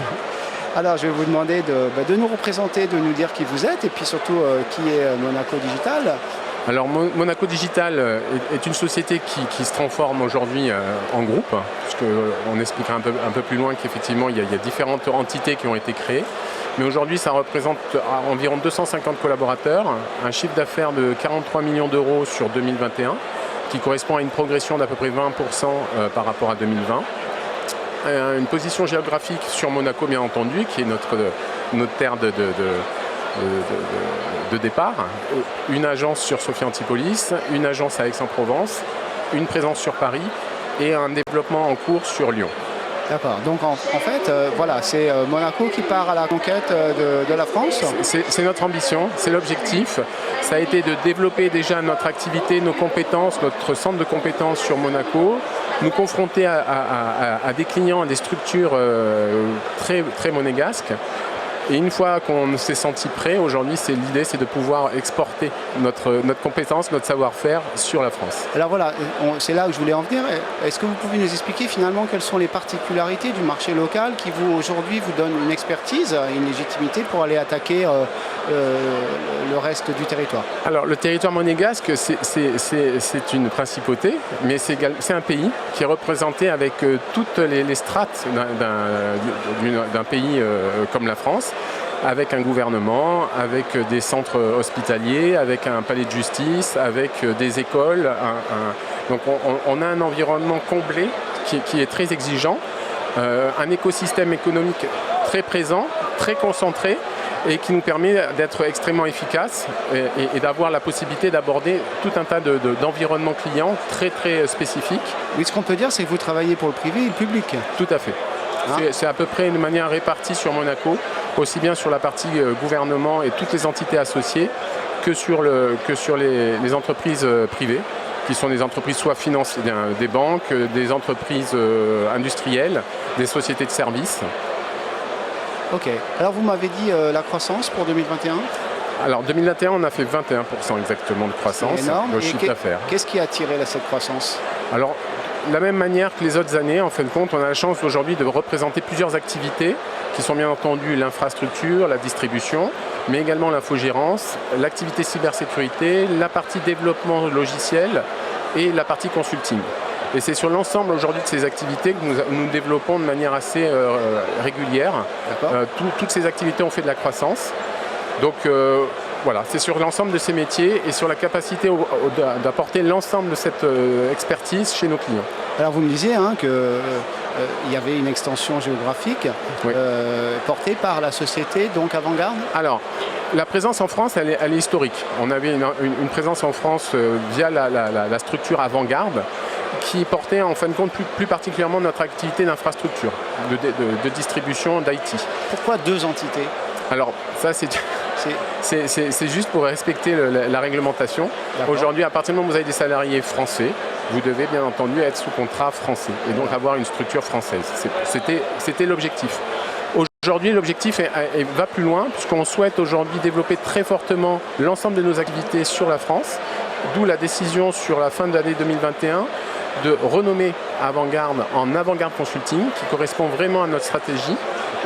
Alors, je vais vous demander de nous représenter, de nous dire qui vous êtes et puis surtout qui est Monaco Digital. Alors, Monaco Digital est une société qui se transforme aujourd'hui en groupe, puisqu'on expliquera un peu plus loin qu'effectivement, il y a différentes entités qui ont été créées. Mais aujourd'hui, ça représente environ 250 collaborateurs, un chiffre d'affaires de 43 millions d'euros sur 2021, qui correspond à une progression d'à peu près 20% par rapport à 2020. Une position géographique sur Monaco, bien entendu, qui est notre terre de départ. Une agence sur Sophia Antipolis, une agence à Aix-en-Provence, une présence sur Paris et un développement en cours sur Lyon. D'accord, donc en fait, voilà, c'est Monaco qui part à la conquête de la France. C'est notre ambition, c'est l'objectif. Ça a été de développer déjà notre activité, nos compétences, notre centre de compétences sur Monaco, nous confronter à des clients, à des structures très, très monégasques. Et une fois qu'on s'est senti prêt, aujourd'hui, l'idée, c'est de pouvoir exporter notre compétence, notre savoir-faire sur la France. Alors voilà, c'est là où je voulais en venir. Est-ce que vous pouvez nous expliquer finalement quelles sont les particularités du marché local qui aujourd'hui vous donnent une expertise, une légitimité pour aller attaquer le reste du territoire? Alors le territoire monégasque, c'est une principauté, mais c'est un pays qui est représenté avec toutes les strates d'un pays comme la France, avec un gouvernement, avec des centres hospitaliers, avec un palais de justice, avec des écoles. Donc on a un environnement comblé qui est très exigeant, un écosystème économique très présent, très concentré et qui nous permet d'être extrêmement efficace et d'avoir la possibilité d'aborder tout un tas d'environnements clients très très spécifiques. Oui, ce qu'on peut dire, c'est que vous travaillez pour le privé et le public. Tout à fait. C'est à peu près de manière répartie sur Monaco, aussi bien sur la partie gouvernement et toutes les entités associées que sur les entreprises privées, qui sont des entreprises soit financières, des banques, des entreprises industrielles, des sociétés de services. Ok. Alors vous m'avez dit la croissance pour 2021 ? Alors 2021, on a fait 21% exactement de croissance, le chiffre d'affaires. Qu'est-ce qui a attiré cette croissance ? Alors, de la même manière que les autres années, en fin de compte, on a la chance aujourd'hui de représenter plusieurs activités qui sont bien entendu l'infrastructure, la distribution, mais également l'infogérance, l'activité cybersécurité, la partie développement logiciel et la partie consulting. Et c'est sur l'ensemble aujourd'hui de ces activités que nous développons de manière assez régulière. Toutes ces activités ont fait de la croissance. Donc voilà, c'est sur l'ensemble de ces métiers et sur la capacité d'apporter l'ensemble de cette expertise chez nos clients. Alors vous me disiez qu'il y avait une extension géographique portée par la société donc Avant-Garde. Alors, la présence en France, elle est historique. On avait une présence en France via la structure Avant-Garde qui portait en fin de compte plus particulièrement notre activité d'infrastructure, de distribution d'IT. Pourquoi 2 entités ? Alors, ça c'est juste pour respecter la réglementation. Aujourd'hui, à partir du moment où vous avez des salariés français, vous devez bien entendu être sous contrat français et donc avoir une structure française. C'était l'objectif. Aujourd'hui, l'objectif va plus loin puisqu'on souhaite aujourd'hui développer très fortement l'ensemble de nos activités sur la France, d'où la décision sur la fin de l'année 2021 de renommer Avant-Garde en Avant-Garde Consulting, qui correspond vraiment à notre stratégie.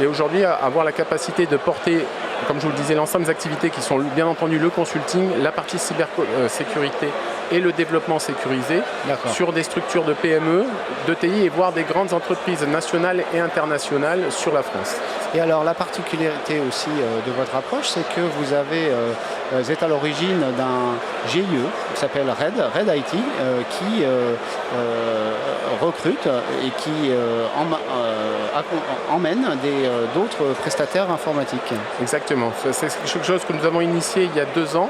Et aujourd'hui, avoir la capacité de porter, comme je vous le disais, l'ensemble des activités qui sont bien entendu le consulting, la partie cybersécurité et le développement sécurisé sur des structures de PME, de TI et voire des grandes entreprises nationales et internationales sur la France. Et alors la particularité aussi de votre approche, c'est que vous êtes à l'origine d'un GIE qui s'appelle Red IT, qui recrute et qui emmène d'autres prestataires informatiques. Exactement. C'est quelque chose que nous avons initié il y a 2 ans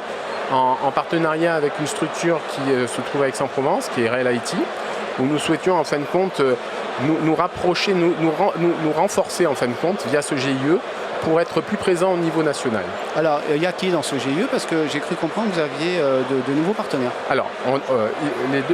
en partenariat avec une structure qui se trouve à Aix-en-Provence, qui est Real IT, où nous souhaitions en fin de compte nous rapprocher, nous renforcer en fin de compte via ce GIE pour être plus présent au niveau national. Alors, y a qui dans ce GIE? Parce que j'ai cru comprendre que vous aviez de nouveaux partenaires. Alors,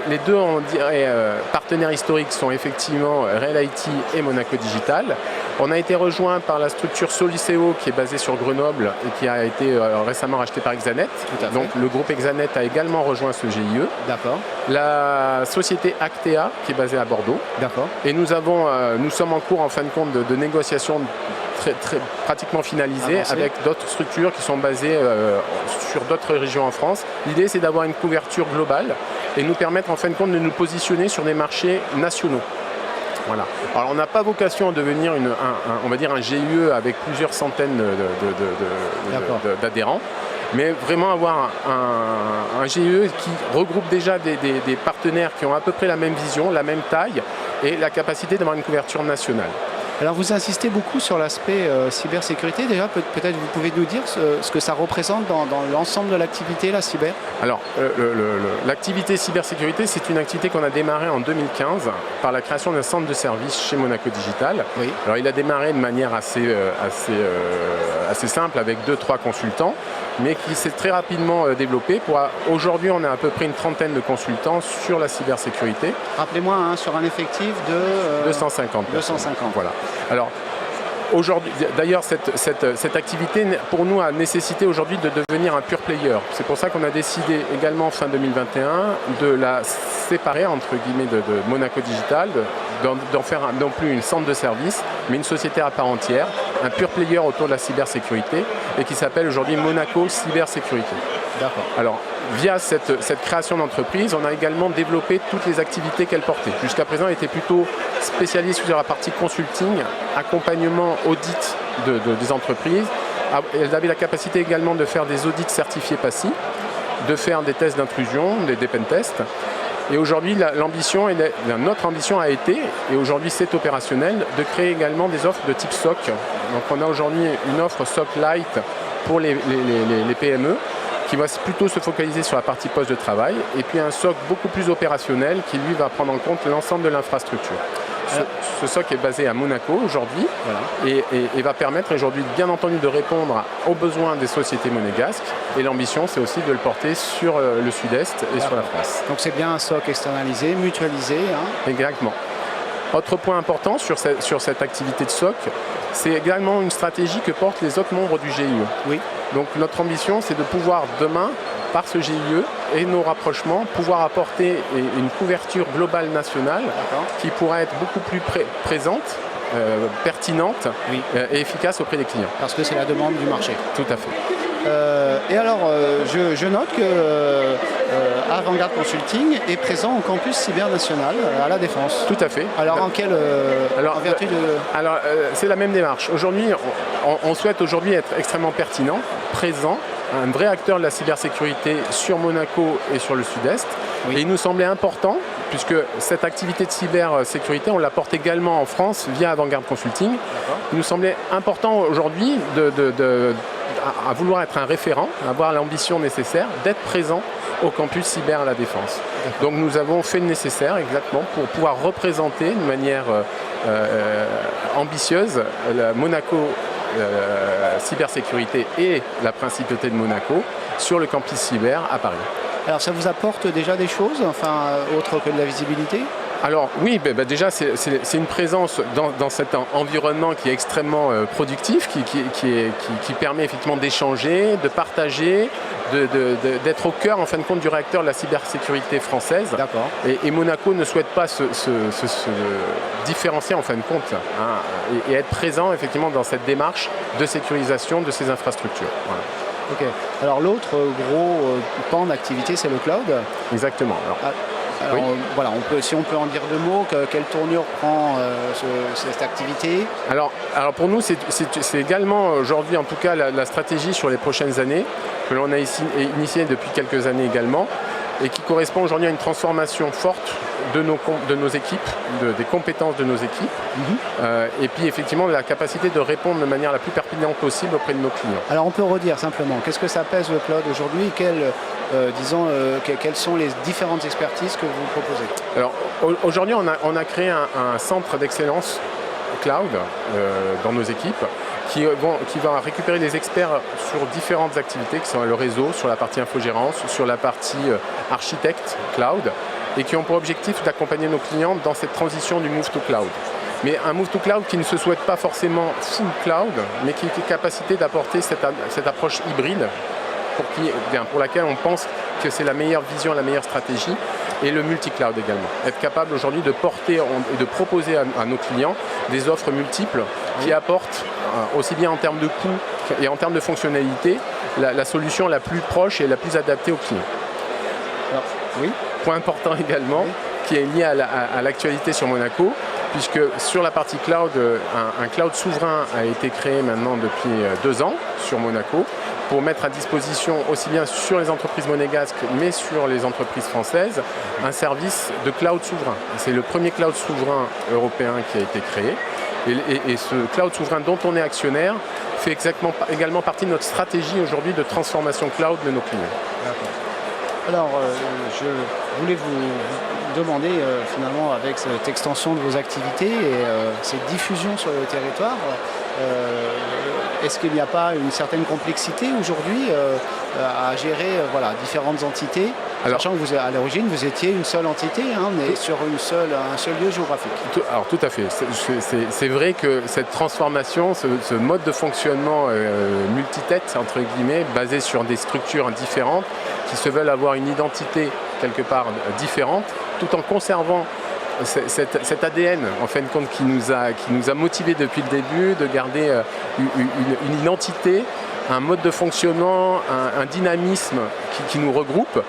les deux on dirait, partenaires historiques sont effectivement Real IT et Monaco Digital. On a été rejoint par la structure Soliceo qui est basée sur Grenoble et qui a été récemment rachetée par Exanet. Donc le groupe Exanet a également rejoint ce GIE. D'accord. La société Actea qui est basée à Bordeaux. D'accord. Et nous sommes en cours en fin de compte de négociations pratiquement finalisées avec d'autres structures qui sont basées sur d'autres régions en France. L'idée c'est d'avoir une couverture globale et nous permettre en fin de compte de nous positionner sur des marchés nationaux. Voilà. Alors on n'a pas vocation à devenir on va dire un GIE avec plusieurs centaines d'adhérents, mais vraiment avoir un GIE qui regroupe déjà des partenaires qui ont à peu près la même vision, la même taille et la capacité d'avoir une couverture nationale. Alors vous insistez beaucoup sur l'aspect cybersécurité. Déjà, peut-être vous pouvez nous dire ce que ça représente dans l'ensemble de l'activité, la cyber? Alors, l'activité cybersécurité, c'est une activité qu'on a démarrée en 2015 par la création d'un centre de service chez Monaco Digital. Oui. Alors, il a démarré de manière assez simple avec 2-3 consultants, mais qui s'est très rapidement développé. Aujourd'hui, on a à peu près une trentaine de consultants sur la cybersécurité. Rappelez-moi, sur un effectif de 250. 250. Voilà. Alors, aujourd'hui, d'ailleurs, cette activité, pour nous, a nécessité aujourd'hui de devenir un pure player. C'est pour ça qu'on a décidé également fin 2021 de la séparer, entre guillemets, de Monaco Digital, d'en faire non plus une centre de service, mais une société à part entière, un pure player autour de la cybersécurité, et qui s'appelle aujourd'hui Monaco Cybersécurité. D'accord. Alors, via cette création d'entreprise, on a également développé toutes les activités qu'elle portait. Jusqu'à présent, elle était plutôt spécialisée sur la partie consulting, accompagnement, audit des entreprises. Elle avait la capacité également de faire des audits certifiés PASI, de faire des tests d'intrusion, des pen tests. Et aujourd'hui, notre ambition a été, et aujourd'hui c'est opérationnel, de créer également des offres de type SOC. Donc on a aujourd'hui une offre SOC Light pour les PME, qui va plutôt se focaliser sur la partie poste de travail, et puis un SOC beaucoup plus opérationnel qui lui va prendre en compte l'ensemble de l'infrastructure. Ce SOC est basé à Monaco aujourd'hui, voilà, et va permettre aujourd'hui bien entendu de répondre aux besoins des sociétés monégasques, et l'ambition c'est aussi de le porter sur le sud-est et sur la France. Donc c'est bien un SOC externalisé, mutualisé. Exactement. Autre point important sur cette activité de SOC, c'est également une stratégie que portent les autres membres du GIE. Oui. Donc notre ambition, c'est de pouvoir demain, par ce GIE et nos rapprochements, pouvoir apporter une couverture globale nationale qui pourra être beaucoup plus présente, pertinente, oui, et efficace auprès des clients. Parce que c'est la demande du marché. Tout à fait. Et alors, je note que Avant-Garde Consulting est présent au campus cyber national à La Défense. Tout à fait. Alors, en vertu de... Alors, c'est la même démarche. Aujourd'hui, on souhaite aujourd'hui être extrêmement pertinent, présent, un vrai acteur de la cybersécurité sur Monaco et sur le sud-est. Oui. Et il nous semblait important, puisque cette activité de cybersécurité, on la porte également en France via Avant-Garde Consulting. Il nous semblait important aujourd'hui à vouloir être un référent, avoir l'ambition nécessaire d'être présent au campus cyber à La Défense. Donc nous avons fait le nécessaire exactement pour pouvoir représenter de manière ambitieuse la Monaco cybersécurité et la principauté de Monaco sur le campus cyber à Paris. Alors ça vous apporte déjà des choses, autre que de la visibilité ? Alors oui, déjà c'est une présence dans cet environnement qui est extrêmement productif, qui permet effectivement d'échanger, de partager, d'être au cœur en fin de compte du réacteur de la cybersécurité française. D'accord. Et Monaco ne souhaite pas se différencier en fin de compte, et être présent effectivement dans cette démarche de sécurisation de ces infrastructures. Voilà. Ok. Alors l'autre gros pan d'activité, c'est le cloud. Exactement. Alors oui, voilà, si on peut en dire 2 mots, quelle tournure prend cette activité ? Alors pour nous, c'est également aujourd'hui, en tout cas, la stratégie sur les prochaines années, que l'on a initiée depuis quelques années également, et qui correspond aujourd'hui à une transformation forte de nos équipes, des compétences de nos équipes, et puis effectivement la capacité de répondre de manière la plus pertinente possible auprès de nos clients. Alors on peut redire simplement, qu'est-ce que ça pèse le cloud aujourd'hui? Quelles sont les différentes expertises que vous proposez? Alors aujourd'hui on a créé un centre d'excellence cloud dans nos équipes qui va récupérer des experts sur différentes activités, qui sont le réseau, sur la partie infogérance, sur la partie architecte cloud, et qui ont pour objectif d'accompagner nos clients dans cette transition du move to cloud. Mais un move to cloud qui ne se souhaite pas forcément full cloud, mais qui est capacité d'apporter cette approche hybride pour laquelle on pense que c'est la meilleure vision, la meilleure stratégie, et le multi-cloud également. Être capable aujourd'hui de porter et de proposer à nos clients des offres multiples qui apportent, aussi bien en termes de coûts et en termes de fonctionnalité, la solution la plus proche et la plus adaptée aux clients. Alors, oui. Point important également, qui est lié à l'actualité sur Monaco, puisque sur la partie cloud, un cloud souverain a été créé maintenant depuis 2 ans sur Monaco, pour mettre à disposition aussi bien sur les entreprises monégasques mais sur les entreprises françaises un service de cloud souverain. C'est le premier cloud souverain européen qui a été créé et ce cloud souverain dont on est actionnaire fait également partie de notre stratégie aujourd'hui de transformation cloud de nos clients. Alors je voulais vous demander finalement avec cette extension de vos activités et cette diffusion sur le territoire, est-ce qu'il n'y a pas une certaine complexité aujourd'hui à gérer différentes entités, sachant que à l'origine vous étiez une seule entité, mais sur un seul lieu géographique? Alors tout à fait. C'est vrai que cette transformation, ce mode de fonctionnement multitête, entre guillemets, basé sur des structures différentes, qui se veulent avoir une identité quelque part différente, tout en conservant cet ADN en fin de compte qui nous a motivés depuis le début de garder une identité, un mode de fonctionnement, un dynamisme qui nous regroupe.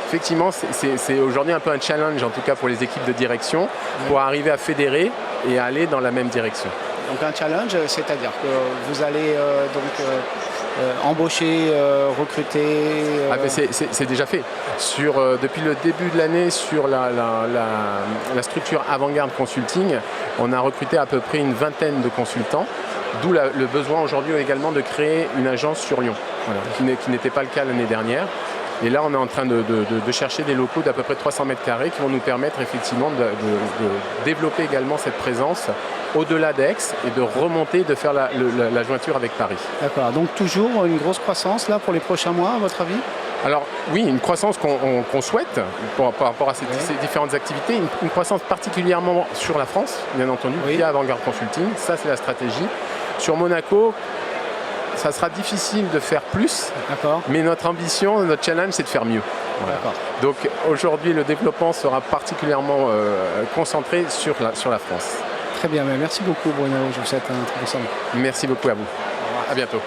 Effectivement, c'est aujourd'hui un peu un challenge, en tout cas pour les équipes de direction, pour arriver à fédérer et à aller dans la même direction. Donc un challenge, c'est-à-dire que vous allez embaucher, recruter c'est déjà fait. Depuis le début de l'année, sur la structure Avant-Garde Consulting, on a recruté à peu près une vingtaine de consultants, d'où le besoin aujourd'hui également de créer une agence sur Lyon, qui n'était pas le cas l'année dernière. Et là, on est en train de chercher des locaux d'à peu près 300 mètres carrés qui vont nous permettre effectivement de développer également cette présence au-delà d'Aix et de remonter, de faire la jointure avec Paris. D'accord, donc toujours une grosse croissance là pour les prochains mois, à votre avis? Alors oui, une croissance qu'on souhaite par rapport à ces différentes activités, une croissance particulièrement sur la France, bien entendu, via Avant-Garde Consulting, ça c'est la stratégie. Sur Monaco, ça sera difficile de faire plus, mais notre ambition, notre challenge, c'est de faire mieux. Voilà. Donc aujourd'hui, le développement sera particulièrement concentré sur la France. Très bien, merci beaucoup Bruno, je vous souhaite un très bon salon. Merci beaucoup à vous. Au revoir. À bientôt.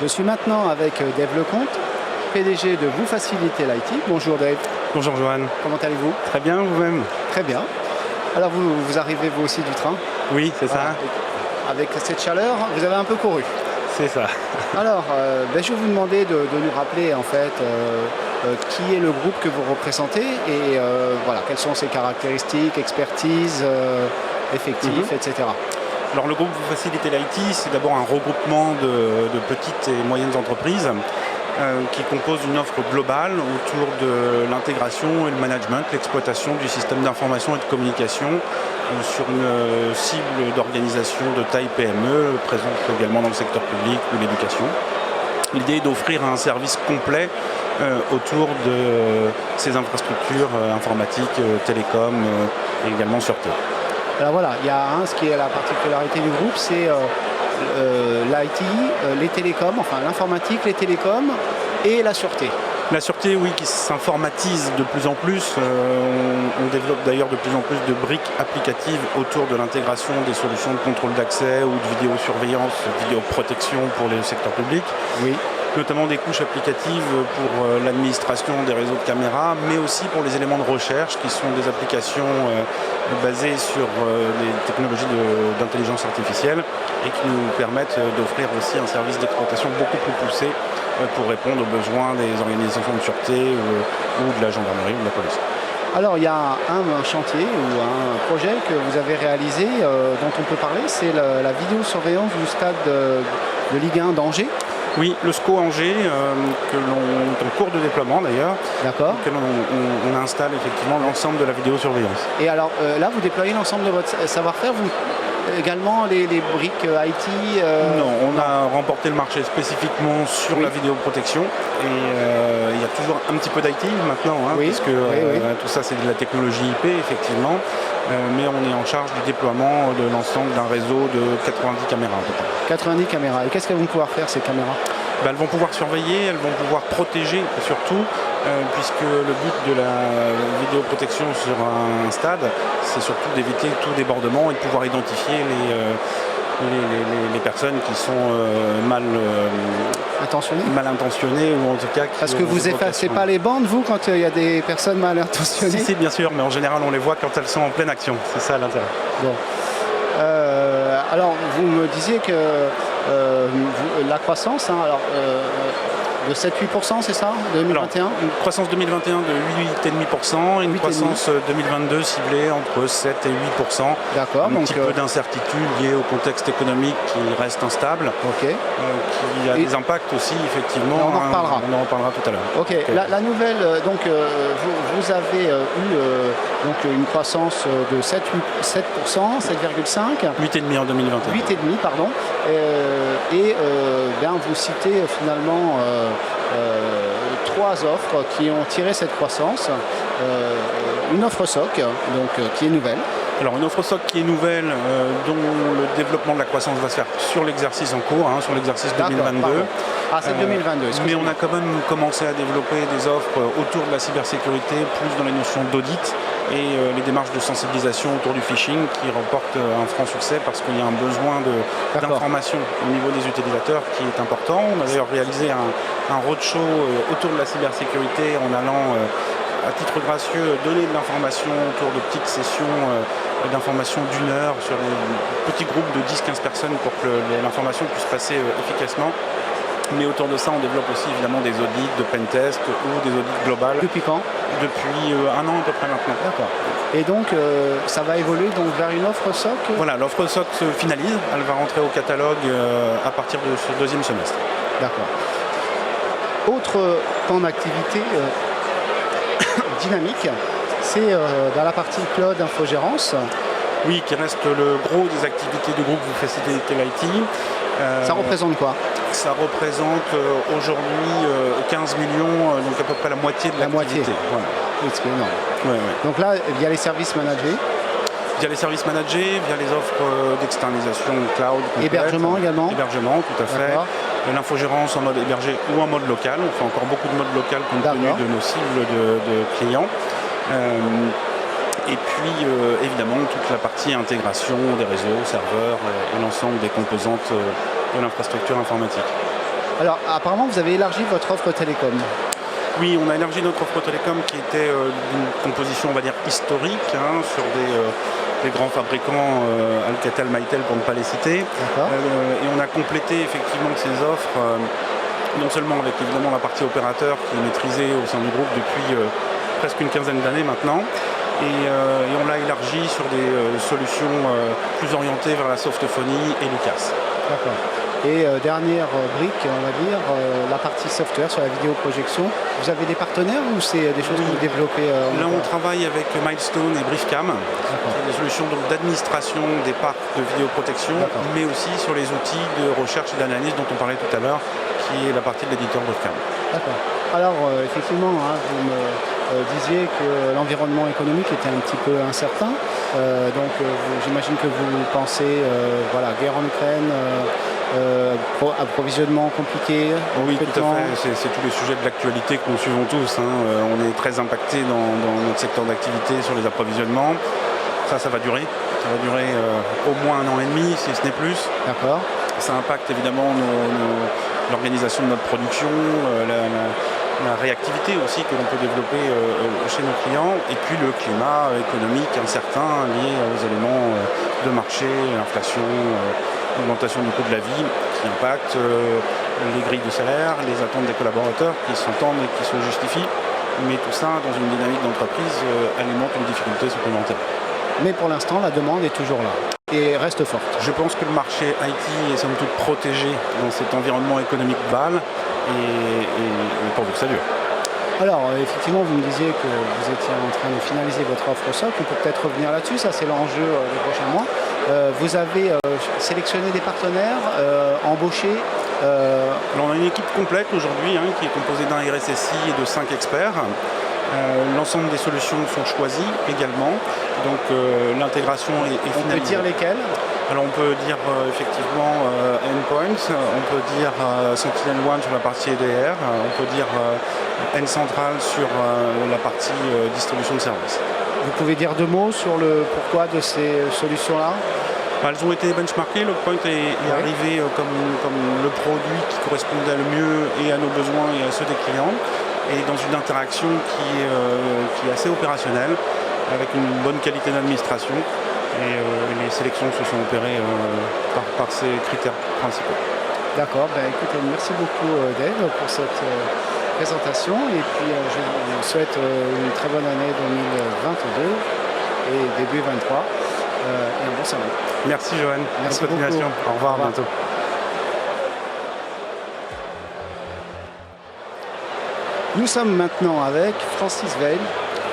Je suis maintenant avec Dave Lecomte, PDG de Vous Faciliter l'IT. Bonjour Dave. Bonjour Johan. Comment allez-vous? Très bien, vous-même? Très bien. Alors vous arrivez vous aussi du train? Oui, c'est ça. Avec cette chaleur, vous avez un peu couru. C'est ça. Alors, je vais vous demander de nous rappeler en fait qui est le groupe que vous représentez et quelles sont ses caractéristiques, expertise, effectifs, etc. Alors le groupe Vous Faciliter l'IT, c'est d'abord un regroupement de petites et moyennes entreprises qui composent une offre globale autour de l'intégration et le management, l'exploitation du système d'information et de communication sur une cible d'organisation de taille PME, présente également dans le secteur public ou l'éducation. L'idée est d'offrir un service complet autour de ces infrastructures informatiques, télécom et également sûreté. Alors voilà, il y a ce qui est la particularité du groupe, c'est l'IT, les télécoms, enfin l'informatique, les télécoms et la sûreté. La sûreté, oui, qui s'informatise de plus en plus. On développe d'ailleurs de plus en plus de briques applicatives autour de l'intégration des solutions de contrôle d'accès ou de vidéosurveillance, vidéoprotection pour le secteur public. Oui. Notamment des couches applicatives pour l'administration des réseaux de caméras, mais aussi pour les éléments de recherche qui sont des applications basées sur les technologies d'intelligence artificielle et qui nous permettent d'offrir aussi un service d'exploitation beaucoup plus poussé pour répondre aux besoins des organisations de sûreté ou de la gendarmerie ou de la police. Alors il y a un chantier ou un projet que vous avez réalisé dont on peut parler, c'est la vidéosurveillance du stade de Ligue 1 d'Angers. Oui, le SCO Angers, que l'on est en cours de déploiement d'ailleurs, D'accord. auquel on installe effectivement l'ensemble de la vidéosurveillance. Et alors là, vous déployez l'ensemble de votre savoir-faire, vous également les briques IT Non, on a remporté le marché spécifiquement sur la vidéoprotection et il y a toujours un petit peu d'IT maintenant, puisque tout ça c'est de la technologie IP effectivement, mais on est en charge du déploiement de l'ensemble d'un réseau de 90 caméras à peu près. 90 caméras. Et qu'est-ce qu'elles vont pouvoir faire ces caméras? Elles vont pouvoir surveiller, elles vont pouvoir protéger surtout, puisque le but de la vidéoprotection sur un stade, c'est surtout d'éviter tout débordement et de pouvoir identifier les personnes qui sont mal intentionnées ou en tout cas... Parce que vous effacez pas les bandes, vous, quand il y a des personnes mal intentionnées? Si, bien sûr, mais en général, on les voit quand elles sont en pleine action. C'est ça l'intérêt. Bon. Alors, vous me disiez que la croissance, de 7-8%, c'est ça, 2021? Alors, une croissance 2021 de 8,5%, une croissance 2022 ciblée entre 7 et 8%. D'accord. Un petit peu d'incertitude liée au contexte économique qui reste instable, qui a des impacts aussi, effectivement. On en reparlera. On en reparlera tout à l'heure. Ok, la nouvelle, donc vous avez eu donc une croissance de 7%, 7,5%. 8,5% en 2021. 8,5, pardon. Vous citez finalement trois offres qui ont tiré cette croissance. Une offre SOC, donc qui est nouvelle. Alors une offre SOC qui est nouvelle, dont le développement de la croissance va se faire sur l'exercice en cours, sur l'exercice 2022. Ah, c'est 2022, mais on a quand même commencé à développer des offres autour de la cybersécurité, plus dans les notions d'audit et les démarches de sensibilisation autour du phishing qui remportent un franc succès parce qu'il y a un besoin d'information au niveau des utilisateurs qui est important. On a d'ailleurs réalisé un roadshow autour de la cybersécurité en allant à titre gracieux donner de l'information autour de petites sessions d'information d'1 heure sur des petits groupes de 10-15 personnes pour que l'information puisse passer efficacement. Mais autour de ça, on développe aussi évidemment des audits de pentest ou des audits globales. Depuis quand? Depuis 1 an à peu près maintenant. D'accord. Et donc, ça va évoluer donc vers une offre SOC? Voilà, l'offre SOC se finalise. Elle va rentrer au catalogue à partir de ce deuxième semestre. D'accord. Autre pan d'activité dynamique, c'est dans la partie cloud infogérance. Oui, qui reste le gros des activités du groupe Facility l'IT. Ça représente quoi? Ça représente aujourd'hui 15 millions, donc à peu près la moitié de l'activité. Voilà. Oui, c'est énorme. Ouais. Donc là, via les services managés. Via les services managés, via les offres d'externalisation cloud. Hébergement également. Hébergement, tout à fait. L'infogérance en mode hébergé ou en mode local. On fait encore beaucoup de mode local compte tenu de nos cibles de clients. Et puis évidemment toute la partie intégration des réseaux, serveurs et l'ensemble des composantes de l'infrastructure informatique. Alors apparemment vous avez élargi votre offre télécom. Oui, on a élargi notre offre télécom qui était d'une composition on va dire historique sur des grands fabricants Alcatel, Mytel pour ne pas les citer. Et on a complété effectivement ces offres non seulement avec évidemment la partie opérateur qui est maîtrisée au sein du groupe depuis presque une quinzaine d'années maintenant. Et on l'a élargi sur des solutions plus orientées vers la softphonie et l'UCAS. D'accord. Et dernière brique, on va dire, la partie software sur la vidéoprojection. Vous avez des partenaires ou c'est des choses que vous développez Là, on travaille avec Milestone et Briefcam, des solutions d'administration des parcs de vidéoprotection, mais aussi sur les outils de recherche et d'analyse dont on parlait tout à l'heure, qui est la partie de l'éditeur Briefcam. D'accord. Alors, effectivement, vous me disiez que l'environnement économique était un petit peu incertain. Donc, j'imagine que vous pensez, guerre en Ukraine, approvisionnement compliqué. Oui, tout à fait. C'est tous les sujets de l'actualité que nous suivons tous. On est très impacté dans notre secteur d'activité sur les approvisionnements. Ça va durer. Ça va durer au moins 1 an et demi, si ce n'est plus. D'accord. Ça impacte évidemment l'organisation de notre production, la réactivité aussi que l'on peut développer chez nos clients, et puis le climat économique incertain lié aux éléments de marché, l'inflation, l'augmentation du coût de la vie qui impacte les grilles de salaire, les attentes des collaborateurs qui s'entendent et qui se justifient. Mais tout ça, dans une dynamique d'entreprise, alimente une difficulté supplémentaire. Mais pour l'instant, la demande est toujours là et reste forte. Je pense que le marché IT est somme toute protégé dans cet environnement économique BAL et pourvu que ça dure. Alors, effectivement, vous me disiez que vous étiez en train de finaliser votre offre au SOC. On peut peut-être revenir là-dessus, ça c'est l'enjeu des prochains mois. Vous avez sélectionné des partenaires, embauché. Alors on a une équipe complète aujourd'hui qui est composée d'un RSSI et de 5 experts. L'ensemble des solutions sont choisies également, donc l'intégration est finalisée. On peut dire lesquelles? Alors on peut dire effectivement Endpoint, on peut dire Sentinel-1 sur la partie EDR, on peut dire N-Central sur la partie distribution de services. Vous pouvez dire 2 mots sur le pourquoi de ces solutions-là? Elles ont été benchmarkées, Logpoint est arrivé comme le produit qui correspondait le mieux et à nos besoins et à ceux des clients, et dans une interaction qui est assez opérationnelle, avec une bonne qualité d'administration, et les sélections se sont opérées par ces critères principaux. D'accord, écoutez, merci beaucoup Dave pour cette présentation, et puis je vous souhaite une très bonne année 2022 et début 2023. Et un bon salon. Merci Johan. Merci bonne continuation. beaucoup. Au revoir, à bientôt. Nous sommes maintenant avec Francis Veil,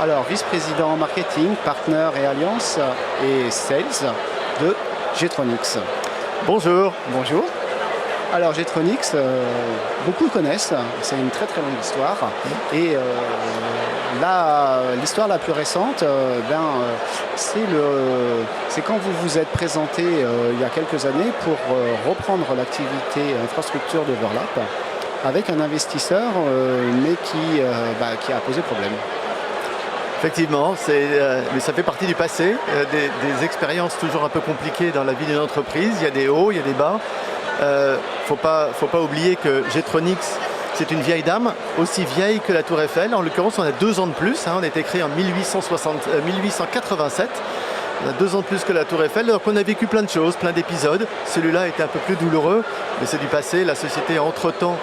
alors vice-président marketing, partner et alliance et sales de Getronics. Bonjour. Bonjour. Alors Getronics, beaucoup connaissent, c'est une très très longue histoire. Et l'histoire la plus récente, c'est quand vous vous êtes présenté il y a quelques années pour reprendre l'activité infrastructure d'Overlap avec un investisseur mais qui a posé problème. Effectivement, mais ça fait partie du passé, des expériences toujours un peu compliquées dans la vie d'une entreprise. Il y a des hauts, il y a des bas. Faut pas oublier que Getronics, c'est une vieille dame, aussi vieille que la Tour Eiffel. En l'occurrence, on a 2 ans de plus. On a été créé en 1887. On a 2 ans de plus que la Tour Eiffel. Donc on a vécu plein de choses, plein d'épisodes. Celui-là était un peu plus douloureux, mais c'est du passé. La société, entre-temps,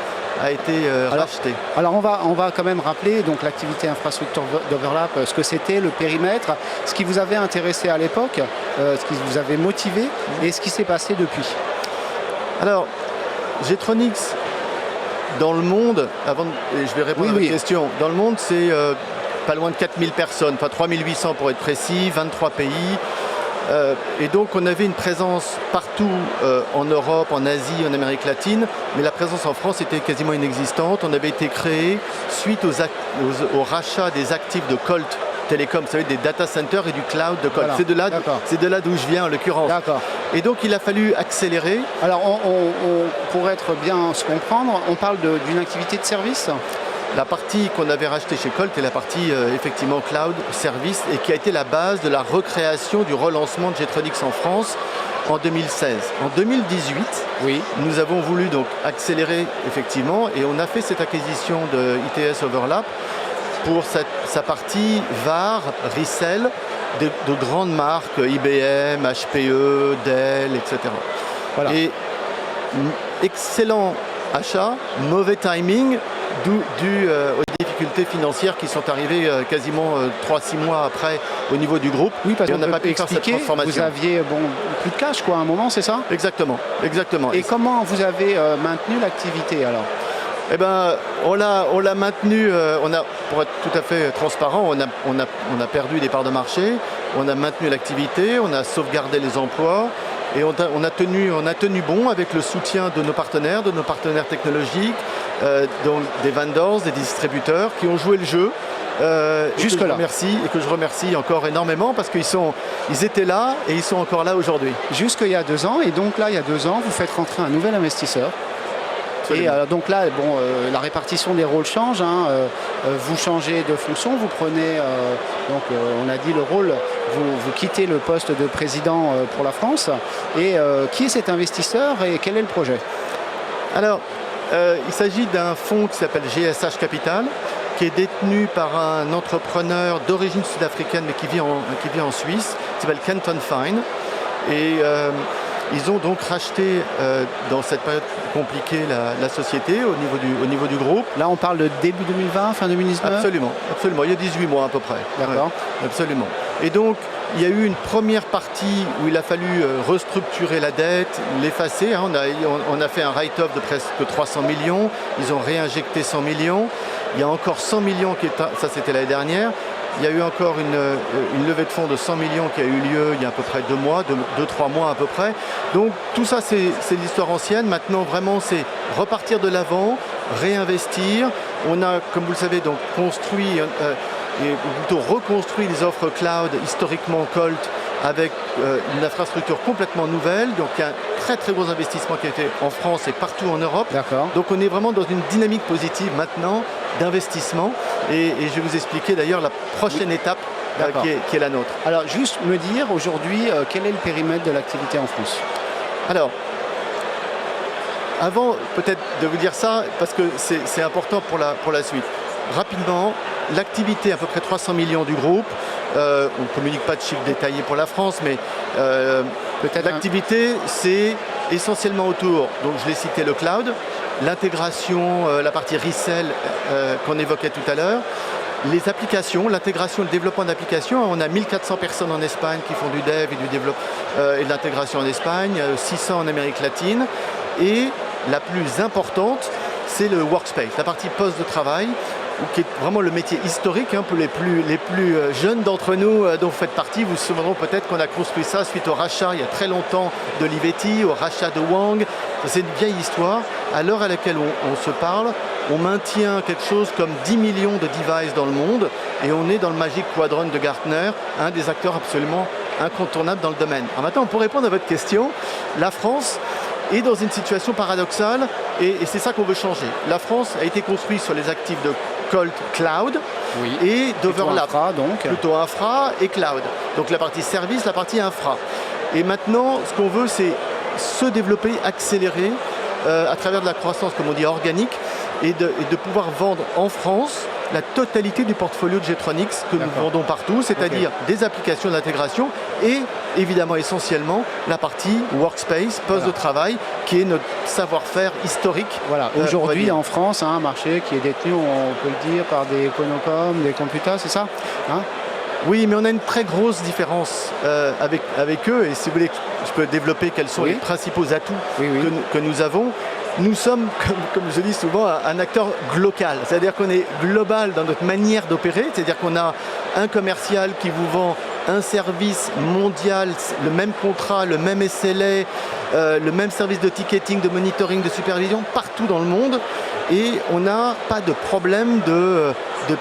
a été rachetée. Alors on va quand même rappeler donc l'activité infrastructure d'Overlap, ce que c'était, le périmètre, ce qui vous avait intéressé à l'époque, ce qui vous avait motivé et ce qui s'est passé depuis. Alors, Getronics, dans le monde, et je vais répondre à votre question, dans le monde c'est pas loin de 4000 personnes, enfin 3800 pour être précis, 23 pays. Et donc on avait une présence partout en Europe, en Asie, en Amérique latine, mais la présence en France était quasiment inexistante. On avait été créé suite au rachat des actifs de Colt Telecom, vous savez, des data centers et du cloud de Colt. Voilà. C'est de là d'où je viens en l'occurrence. Et donc il a fallu accélérer. Alors pour être bien se comprendre, on parle d'une activité de service. La partie qu'on avait rachetée chez Colt est la partie effectivement cloud service et qui a été la base de la recréation du relancement de Getronics en France en 2016. En 2018, nous avons voulu donc accélérer effectivement et on a fait cette acquisition de ITS Overlap pour sa partie VAR, resell, de grandes marques, IBM, HPE, Dell, etc. Voilà. Et excellent achat, mauvais timing, dû aux difficultés financières qui sont arrivées quasiment 3-6 mois après au niveau du groupe. Oui, parce qu'on n'a pas pu faire cette transformation. Vous aviez plus de cash à un moment, c'est ça? Exactement. Et comment vous avez maintenu l'activité alors? Eh ben, on l'a maintenu, pour être tout à fait transparent, on a perdu des parts de marché, on a maintenu l'activité, on a sauvegardé les emplois et on a tenu bon avec le soutien de nos partenaires technologiques, donc des vendors, des distributeurs qui ont joué le jeu. Jusque-là. Et que je remercie encore énormément parce qu'ils étaient là et ils sont encore là aujourd'hui. Jusqu'il y a 2 ans, et donc là, il y a 2 ans, vous faites rentrer un nouvel investisseur. Et donc là, la répartition des rôles change. Vous changez de fonction, vous prenez, on a dit le rôle, vous quittez le poste de président pour la France. Et qui est cet investisseur et quel est le projet? Alors, il s'agit d'un fonds qui s'appelle GSH Capital, qui est détenu par un entrepreneur d'origine sud-africaine mais qui vit en Suisse, qui s'appelle Kenton Fine. Et Ils ont donc racheté dans cette période compliquée la société au niveau du groupe. Là, on parle de début 2020, fin 2019 ? Absolument, absolument. Il y a 18 mois à peu près. D'accord. Ouais, absolument. Et donc, il y a eu une première partie où il a fallu restructurer la dette, l'effacer. Hein. On a fait un write-off de presque 300 millions. Ils ont réinjecté 100 millions. Il y a encore 100 millions, ça c'était l'année dernière. Il y a eu encore une levée de fonds de 100 millions qui a eu lieu il y a à peu près 2-3 mois à peu près. Donc tout ça c'est l'histoire ancienne. Maintenant vraiment c'est repartir de l'avant, réinvestir. On a, comme vous le savez, donc construit et plutôt reconstruit les offres cloud historiquement Colt avec une infrastructure complètement nouvelle. Donc il y a un très très gros investissement qui a été en France et partout en Europe. D'accord. Donc on est vraiment dans une dynamique positive maintenant d'investissement et je vais vous expliquer d'ailleurs la prochaine étape qui est la nôtre. Alors juste me dire aujourd'hui quel est le périmètre de l'activité en France ? Alors, avant peut-être de vous dire ça, parce que c'est important pour la suite. Rapidement, l'activité à peu près 300 millions du groupe, on ne communique pas de chiffres détaillés pour la France, mais peut-être l'activité c'est essentiellement autour, donc je l'ai cité, le cloud, l'intégration, la partie resell qu'on évoquait tout à l'heure, les applications, l'intégration et le développement d'applications. On a 1400 personnes en Espagne qui font du dev et du développement et de l'intégration en Espagne, 600 en Amérique latine. Et la plus importante, c'est le workspace, la partie poste de travail, qui est vraiment le métier historique, hein, pour les plus jeunes d'entre nous dont vous faites partie. Vous vous souviendrez peut-être qu'on a construit ça suite au rachat il y a très longtemps de Livetti, au rachat de Wang. C'est une vieille histoire. À l'heure à laquelle on se parle, on maintient quelque chose comme 10 millions de devices dans le monde et on est dans le Magic Quadrant de Gartner, un des acteurs absolument incontournables dans le domaine. Alors maintenant, pour répondre à votre question, la France est dans une situation paradoxale et c'est ça qu'on veut changer. La France a été construite sur les actifs de Colt Cloud et d'Overlap, plutôt infra et cloud. Donc la partie service, la partie infra. Et maintenant, ce qu'on veut, c'est se développer, accélérer à travers de la croissance, comme on dit, organique, et de pouvoir vendre en France la totalité du portfolio de Getronics que nous vendons partout, c'est-à-dire des applications d'intégration et évidemment essentiellement la partie workspace, poste de travail, qui est notre savoir-faire historique. Voilà, aujourd'hui en France, un marché qui est détenu, on peut le dire, par des Econocom, des Computa, c'est ça, hein? Oui, mais on a une très grosse différence avec eux, et si vous voulez, je peux développer quels sont les principaux atouts que nous avons. Nous sommes, comme je dis souvent, un acteur glocal, c'est-à-dire qu'on est global dans notre manière d'opérer, c'est-à-dire qu'on a un commercial qui vous vend un service mondial, le même contrat, le même SLA, le même service de ticketing, de monitoring, de supervision partout dans le monde, et on n'a pas de problème de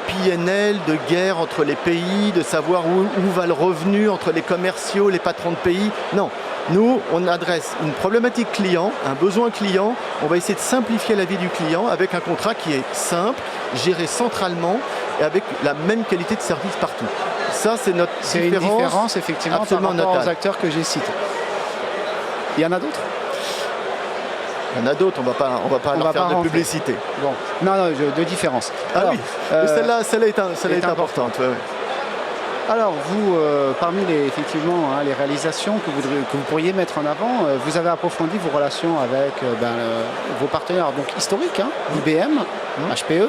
PNL, de guerre entre les pays, de savoir où va le revenu entre les commerciaux, les patrons de pays. Non. Nous, on adresse une problématique client, un besoin client. On va essayer de simplifier la vie du client avec un contrat qui est simple, géré centralement et avec la même qualité de service partout. Ça, c'est notre différence. C'est une différence, effectivement, par rapport aux acteurs que j'ai cités. Il y en a d'autres ? Il y en a d'autres, on va pas leur faire de publicité. Bon. Non, de différence. Alors, oui, celle-là est importante. Ouais. Alors vous, parmi effectivement les réalisations que vous pourriez mettre en avant, vous avez approfondi vos relations avec vos partenaires donc historiques, hein, IBM, HPE.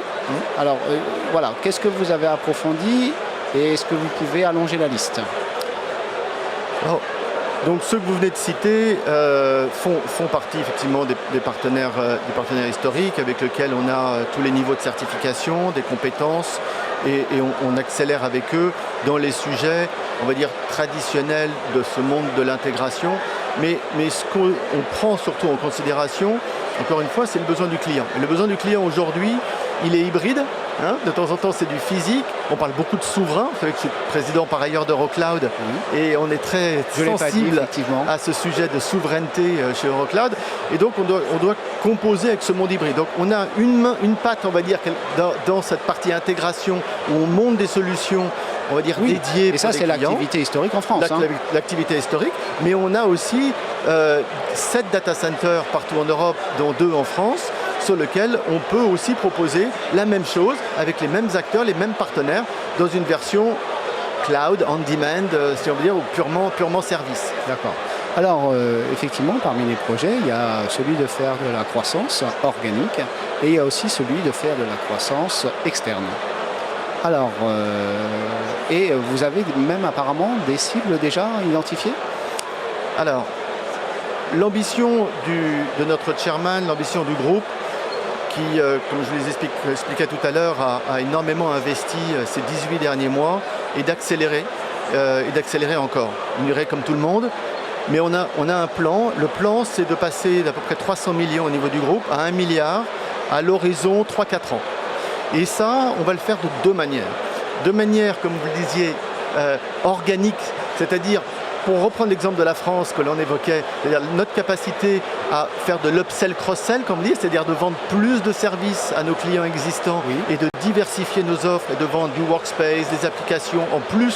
Alors voilà, qu'est-ce que vous avez approfondi et est-ce que vous pouvez allonger la liste ? Donc ceux que vous venez de citer font partie effectivement des partenaires historiques avec lesquels on a tous les niveaux de certification, des compétences et on accélère avec eux dans les sujets, on va dire, traditionnels de ce monde de l'intégration. Mais ce qu'on prend surtout en considération, encore une fois, c'est le besoin du client. Et le besoin du client aujourd'hui, il est hybride. Hein, de temps en temps, c'est du physique. On parle beaucoup de souverain. Vous savez que je suis président par ailleurs d'Eurocloud et on est très sensible à ce sujet de souveraineté chez Eurocloud. Et donc, on doit composer avec ce monde hybride. Donc, on a une patte, on va dire, dans cette partie intégration où on monte des solutions, on va dire, dédiées pour les clients. Et ça, c'est l'activité historique en France. L'activité historique. Mais on a aussi 7 data centers partout en Europe, dont 2 en France, sur lequel on peut aussi proposer la même chose avec les mêmes acteurs, les mêmes partenaires dans une version cloud, on demand, si on veut dire, ou purement service. D'accord. Alors, effectivement, parmi les projets, il y a celui de faire de la croissance organique et il y a aussi celui de faire de la croissance externe. Alors, et vous avez même apparemment des cibles déjà identifiées? Alors, l'ambition de notre chairman, l'ambition du groupe, qui, comme je vous expliquais tout à l'heure, a énormément investi ces 18 derniers mois, et d'accélérer encore. On irait comme tout le monde, mais on a un plan. Le plan, c'est de passer d'à peu près 300 millions au niveau du groupe à 1 milliard à l'horizon 3-4 ans. Et ça, on va le faire de deux manières. De manière, comme vous le disiez, organique, c'est-à-dire, pour reprendre l'exemple de la France que l'on évoquait, c'est-à-dire notre capacité à faire de l'upsell cross-sell, comme on dit, c'est-à-dire de vendre plus de services à nos clients existants et de diversifier nos offres et de vendre du workspace, des applications en plus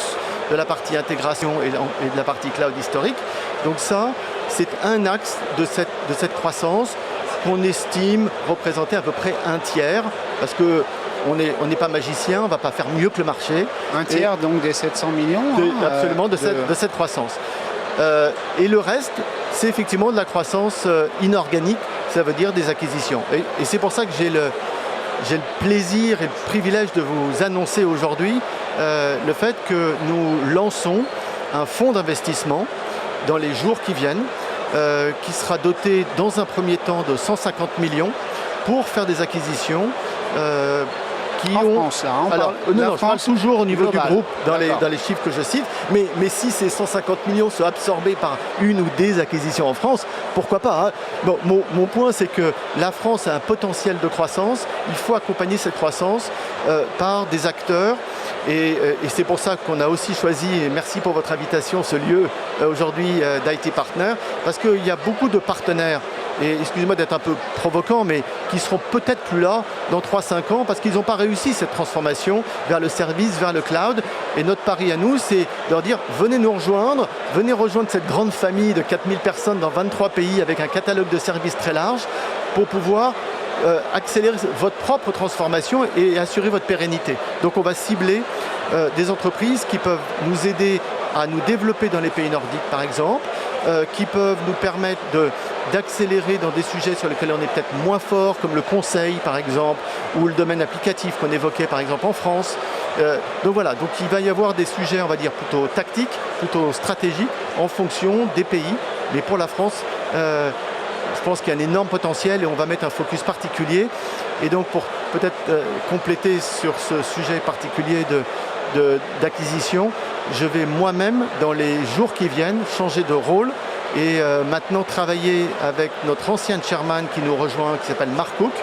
de la partie intégration et de la partie cloud historique. Donc ça, c'est un axe de cette croissance qu'on estime représenter à peu près un tiers, parce que on n'est pas magicien, on ne va pas faire mieux que le marché. Un tiers donc des 700 millions absolument, de cette croissance. Et le reste, c'est effectivement de la croissance inorganique, ça veut dire des acquisitions. Et c'est pour ça que j'ai le plaisir et le privilège de vous annoncer aujourd'hui le fait que nous lançons un fonds d'investissement dans les jours qui viennent, qui sera doté dans un premier temps de 150 millions pour faire des acquisitions France, là, je parle toujours au niveau global, du groupe dans les chiffres que je cite, mais si ces 150 millions sont absorbés par une ou des acquisitions en France, pourquoi pas, hein. Bon, mon point, c'est que la France a un potentiel de croissance, il faut accompagner cette croissance par des acteurs. Et c'est pour ça qu'on a aussi choisi, et merci pour votre invitation, ce lieu aujourd'hui d'IT Partner, parce qu'il y a beaucoup de partenaires, et excusez-moi d'être un peu provocant, mais qui seront peut-être plus là dans 3-5 ans, parce qu'ils n'ont pas réussi cette transformation vers le service, vers le cloud. Et notre pari à nous, c'est de leur dire, venez nous rejoindre, venez rejoindre cette grande famille de 4000 personnes dans 23 pays, avec un catalogue de services très large, pour pouvoir accélérer votre propre transformation et assurer votre pérennité. Donc on va cibler des entreprises qui peuvent nous aider à nous développer dans les pays nordiques par exemple, qui peuvent nous permettre d'accélérer dans des sujets sur lesquels on est peut-être moins fort, comme le conseil par exemple, ou le domaine applicatif qu'on évoquait par exemple en France. Donc voilà, donc il va y avoir des sujets, on va dire, plutôt tactiques, plutôt stratégiques, en fonction des pays. Mais pour la France, je pense qu'il y a un énorme potentiel et on va mettre un focus particulier. Et donc pour peut-être compléter sur ce sujet particulier d'acquisition, je vais moi-même, dans les jours qui viennent, changer de rôle et maintenant travailler avec notre ancien chairman qui nous rejoint, qui s'appelle Mark Cook,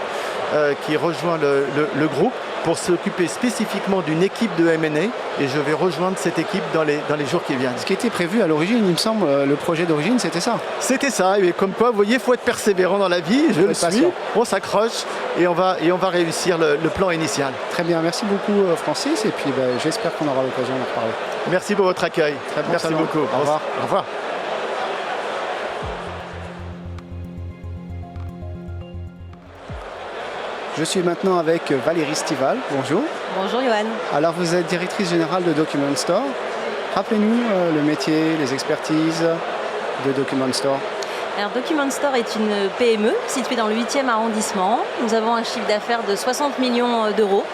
qui rejoint le groupe pour s'occuper spécifiquement d'une équipe de M&A, et je vais rejoindre cette équipe dans les jours qui viennent. Ce qui était prévu à l'origine, il me semble, le projet d'origine, c'était ça. C'était ça, et comme quoi, vous voyez, il faut être persévérant dans la vie, je le suis, on s'accroche et on va réussir le plan initial. Très bien, merci beaucoup Francis, et puis j'espère qu'on aura l'occasion d'en reparler. Merci pour votre accueil. Très bon merci salon. beaucoup. Au revoir. Au revoir. Je suis maintenant avec Valérie Stival. Bonjour. Bonjour Johan. Alors vous êtes directrice générale de Document Store. Rappelez-nous le métier, les expertises de Document Store. Alors Document Store est une PME située dans le 8e arrondissement. Nous avons un chiffre d'affaires de 60 millions d'euros.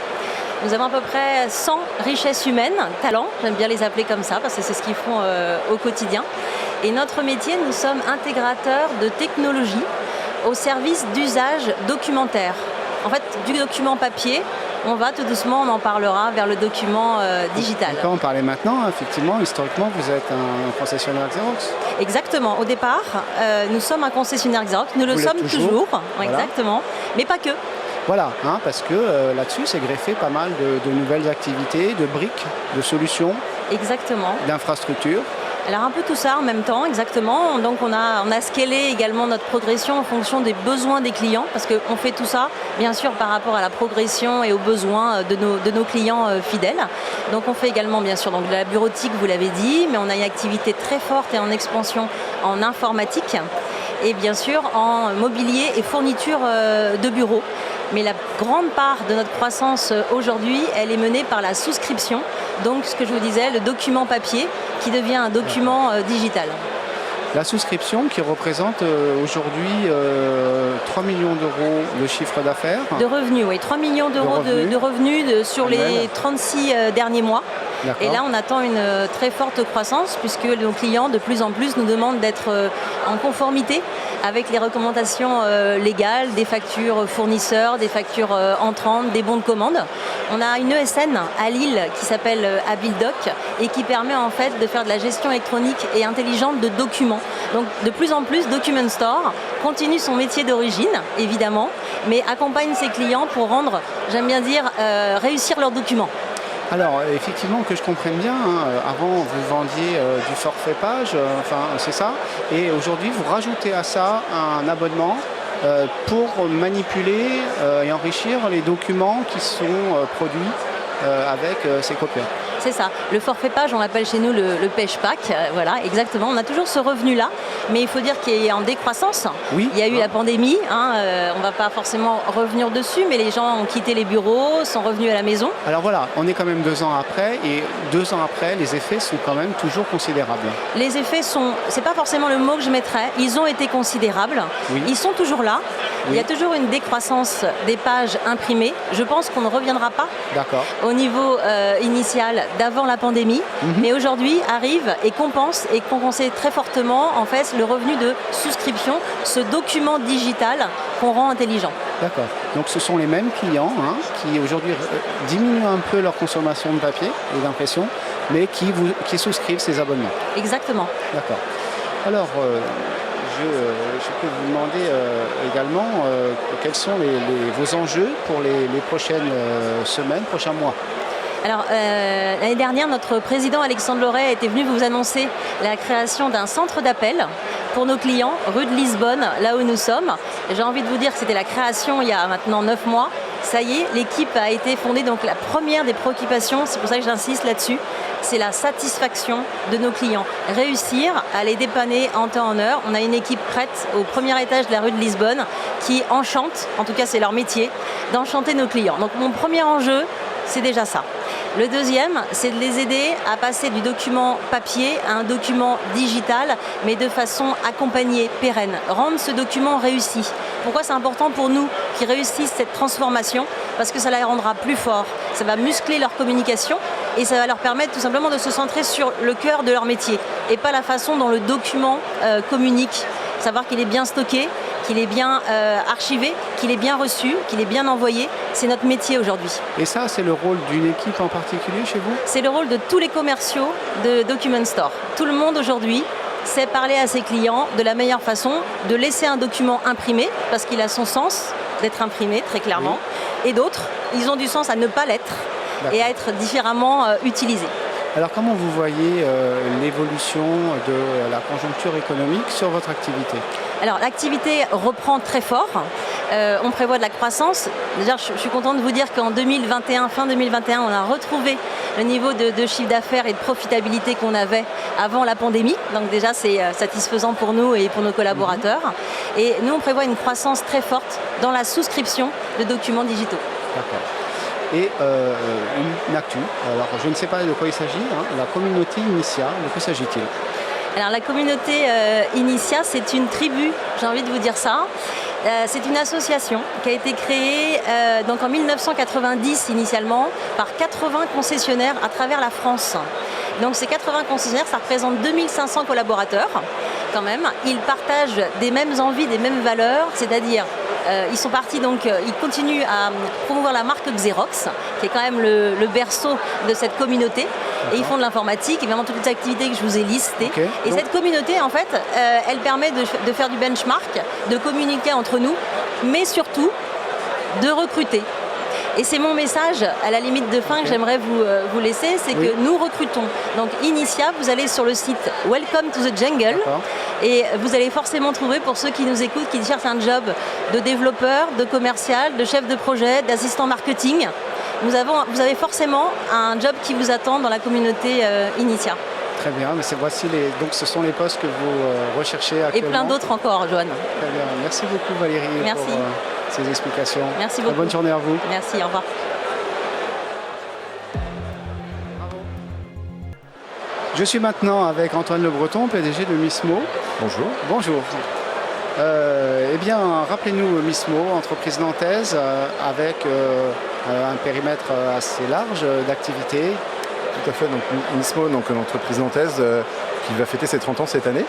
Nous avons à peu près 100 richesses humaines, talents, j'aime bien les appeler comme ça parce que c'est ce qu'ils font au quotidien. Et notre métier, nous sommes intégrateurs de technologies au service d'usage documentaire. En fait, du document papier, on va tout doucement, on en parlera, vers le document digital. Quand on parlait maintenant, effectivement, historiquement, vous êtes un concessionnaire Xerox. Exactement. Au départ, nous sommes un concessionnaire Xerox. Nous le sommes toujours. Voilà. Exactement. Mais pas que. Voilà, hein, parce que là-dessus, c'est greffé pas mal de nouvelles activités, de briques, de solutions. Exactement. D'infrastructures. Alors un peu tout ça en même temps, exactement. Donc on a scalé également notre progression en fonction des besoins des clients, parce qu'on fait tout ça, bien sûr, par rapport à la progression et aux besoins de nos clients fidèles. Donc on fait également, bien sûr, donc de la bureautique, vous l'avez dit, mais on a une activité très forte et en expansion en informatique, et bien sûr en mobilier et fourniture de bureaux. Mais la grande part de notre croissance aujourd'hui, elle est menée par la souscription. Donc ce que je vous disais, le document papier qui devient un document digital. La souscription qui représente aujourd'hui 3 millions d'euros de chiffre d'affaires. De revenus, oui. 3 millions d'euros de revenus sur les 36 derniers mois. Et là, on attend une très forte croissance puisque nos clients, de plus en plus, nous demandent d'être en conformité avec les recommandations légales, des factures fournisseurs, des factures entrantes, des bons de commande. On a une ESN à Lille qui s'appelle Abildoc et qui permet en fait de faire de la gestion électronique et intelligente de documents. Donc de plus en plus, Document Store continue son métier d'origine, évidemment, mais accompagne ses clients pour rendre, j'aime bien dire, réussir leurs documents. Alors effectivement, que je comprenne bien, avant vous vendiez du forfait page, c'est ça, et aujourd'hui vous rajoutez à ça un abonnement pour manipuler et enrichir les documents qui sont produits avec ces copieurs. C'est ça. Le forfait page, on l'appelle chez nous le page pack. Voilà, exactement. On a toujours ce revenu-là, mais il faut dire qu'il est en décroissance. Oui. Il y a eu la pandémie. On ne va pas forcément revenir dessus, mais les gens ont quitté les bureaux, sont revenus à la maison. Alors voilà, on est quand même 2 ans après, et 2 ans après, les effets sont quand même toujours considérables. Les effets sont, c'est pas forcément le mot que je mettrais, ils ont été considérables. Oui. Ils sont toujours là. Oui. Il y a toujours une décroissance des pages imprimées. Je pense qu'on ne reviendra pas au niveau initial d'avant la pandémie, mais aujourd'hui arrive et compense très fortement en fait le revenu de souscription, ce document digital qu'on rend intelligent. D'accord. Donc ce sont les mêmes clients qui aujourd'hui diminuent un peu leur consommation de papier et d'impression, mais qui souscrivent ces abonnements. Exactement. D'accord. Alors je peux vous demander également quels sont vos enjeux pour les prochaines semaines, prochains mois. Alors, l'année dernière, notre président Alexandre Loret était venu vous annoncer la création d'un centre d'appel pour nos clients, rue de Lisbonne, là où nous sommes. J'ai envie de vous dire que c'était la création il y a maintenant 9 mois. Ça y est, l'équipe a été fondée. Donc la première des préoccupations, c'est pour ça que j'insiste là-dessus, c'est la satisfaction de nos clients. Réussir à les dépanner en temps en heure. On a une équipe prête au premier étage de la rue de Lisbonne qui enchante, en tout cas c'est leur métier, d'enchanter nos clients. Donc mon premier enjeu, c'est déjà ça. Le deuxième, c'est de les aider à passer du document papier à un document digital, mais de façon accompagnée, pérenne. Rendre ce document réussi. Pourquoi c'est important pour nous qu'ils réussissent cette transformation? Parce que ça les rendra plus forts. Ça va muscler leur communication et ça va leur permettre tout simplement de se centrer sur le cœur de leur métier et pas la façon dont le document communique. Savoir qu'il est bien stocké, qu'il est bien archivé, qu'il est bien reçu, qu'il est bien envoyé. C'est notre métier aujourd'hui. Et ça, c'est le rôle d'une équipe en particulier chez vous? C'est le rôle de tous les commerciaux de Document Store. Tout le monde aujourd'hui sait parler à ses clients de la meilleure façon, de laisser un document imprimé, parce qu'il a son sens d'être imprimé, très clairement. Oui. Et d'autres, ils ont du sens à ne pas l'être et à être différemment utilisés. Alors comment vous voyez l'évolution de la conjoncture économique sur votre activité? Alors l'activité reprend très fort, on prévoit de la croissance. Déjà je suis contente de vous dire qu'en 2021, fin 2021, on a retrouvé le niveau de chiffre d'affaires et de profitabilité qu'on avait avant la pandémie. Donc déjà c'est satisfaisant pour nous et pour nos collaborateurs. Et nous on prévoit une croissance très forte dans la souscription de documents digitaux. D'accord. Et une actu, alors je ne sais pas de quoi il s'agit, la communauté Initia, de quoi s'agit-il? Alors la communauté Initia, c'est une tribu, j'ai envie de vous dire ça. C'est une association qui a été créée donc en 1990 initialement par 80 concessionnaires à travers la France. Donc ces 80 concessionnaires, ça représente 2500 collaborateurs quand même. Ils partagent des mêmes envies, des mêmes valeurs, c'est-à-dire ils sont partis donc, ils continuent à promouvoir la marque Xerox, qui est quand même le berceau de cette communauté. Et ils font de l'informatique, évidemment toutes les activités que je vous ai listées. Okay. Et donc, cette communauté, en fait, elle permet de faire du benchmark, de communiquer entre nous, mais surtout de recruter. Et c'est mon message, à la limite de fin, que j'aimerais vous laisser, c'est que nous recrutons. Donc Initia, vous allez sur le site Welcome to the Jungle et vous allez forcément trouver, pour ceux qui nous écoutent, qui cherchent un job de développeur, de commercial, de chef de projet, d'assistant marketing, vous avez forcément un job qui vous attend dans la communauté Initia. Très bien, mais donc ce sont les postes que vous recherchez actuellement. Et plein d'autres encore, Joanne. Très bien, merci beaucoup Valérie pour ces explications. Merci beaucoup. Bonne journée à vous. Merci, au revoir. Je suis maintenant avec Antoine Le Breton, PDG de Missmo. Bonjour. Bonjour. Eh bien, rappelez-nous Missmo, entreprise nantaise avec un périmètre assez large d'activité. Tout à fait. Donc Missmo, donc une entreprise nantaise qui va fêter ses 30 ans cette année,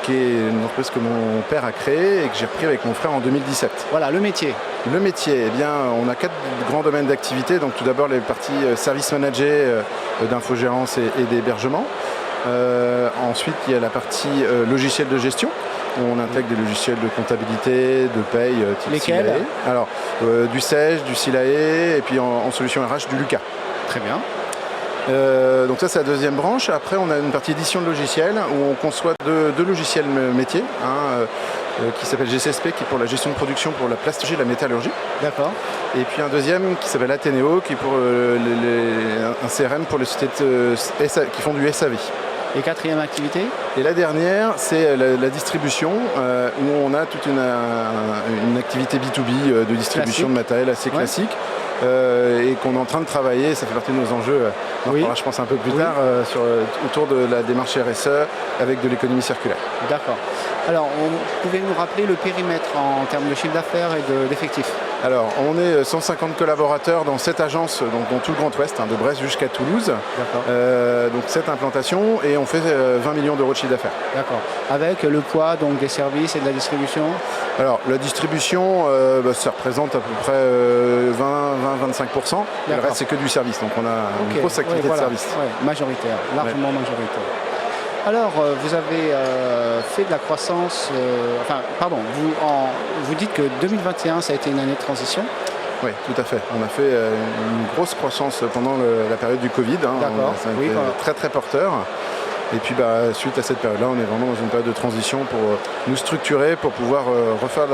qui est une entreprise que mon père a créée et que j'ai repris avec mon frère en 2017. Voilà, le métier. Le métier, eh bien, on a 4 grands domaines d'activité. Donc tout d'abord les parties service manager, d'infogérance et d'hébergement. Ensuite, il y a la partie logiciel de gestion, où on intègre des logiciels de comptabilité, de paye, type Lesquels? Silae. Alors, du Sage, du Silae, et puis en solution RH, du Lucas. Très bien. Donc ça, c'est la deuxième branche. Après, on a une partie édition de logiciels, où on conçoit deux logiciels métiers, qui s'appelle GCSP, qui est pour la gestion de production pour la plasturgie et la métallurgie. D'accord. Et puis un deuxième qui s'appelle Athénéo, qui est pour un CRM pour les sociétés qui font du SAV. Et quatrième activité? Et la dernière, c'est la distribution, où on a toute une activité B2B de distribution de matériel assez classique, et qu'on est en train de travailler, ça fait partie de nos enjeux, on en parlera, je pense un peu plus tard, autour de la démarche RSE avec de l'économie circulaire. D'accord. Alors, pouvez-vous nous rappeler le périmètre en termes de chiffre d'affaires et d'effectifs? Alors, on est 150 collaborateurs dans 7 agences, donc dans tout le Grand Ouest, de Brest jusqu'à Toulouse. Donc 7 implantations, et on fait 20 millions d'euros de chiffre d'affaires. D'accord. Avec le poids donc, des services et de la distribution? Alors, la distribution, ça représente à peu près 20-25%. Le reste, c'est que du service. Donc, on a une grosse activité de service. Majoritaire, largement majoritaire. Alors, vous avez fait de la croissance, vous dites que 2021, ça a été une année de transition. Oui, tout à fait. On a fait une grosse croissance pendant la période du Covid. D'accord. Ça a été très très porteur. Et puis suite à cette période-là, on est vraiment dans une période de transition pour nous structurer, pour pouvoir refaire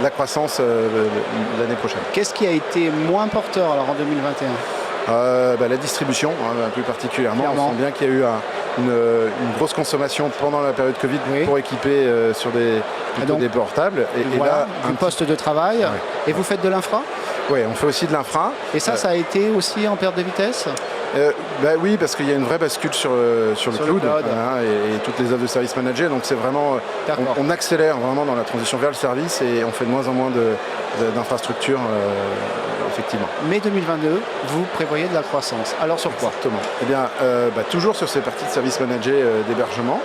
la croissance l'année prochaine. Qu'est-ce qui a été moins porteur alors en 2021 ? La distribution, plus particulièrement. On sent bien qu'il y a eu une grosse consommation pendant la période Covid pour équiper sur des portables. Et là, un poste de travail. Et vous faites de l'infra ? Oui, on fait aussi de l'infra. Et ça a été aussi en perte de vitesse ? Oui, parce qu'il y a une vraie bascule sur le cloud et toutes les offres de service manager. Donc c'est vraiment, on accélère vraiment dans la transition vers le service et on fait de moins en moins d'infrastructures, effectivement. Mais 2022, vous prévoyez de la croissance. Alors sur quoi ? Exactement. Eh bien, toujours sur ces parties de service manager d'hébergement.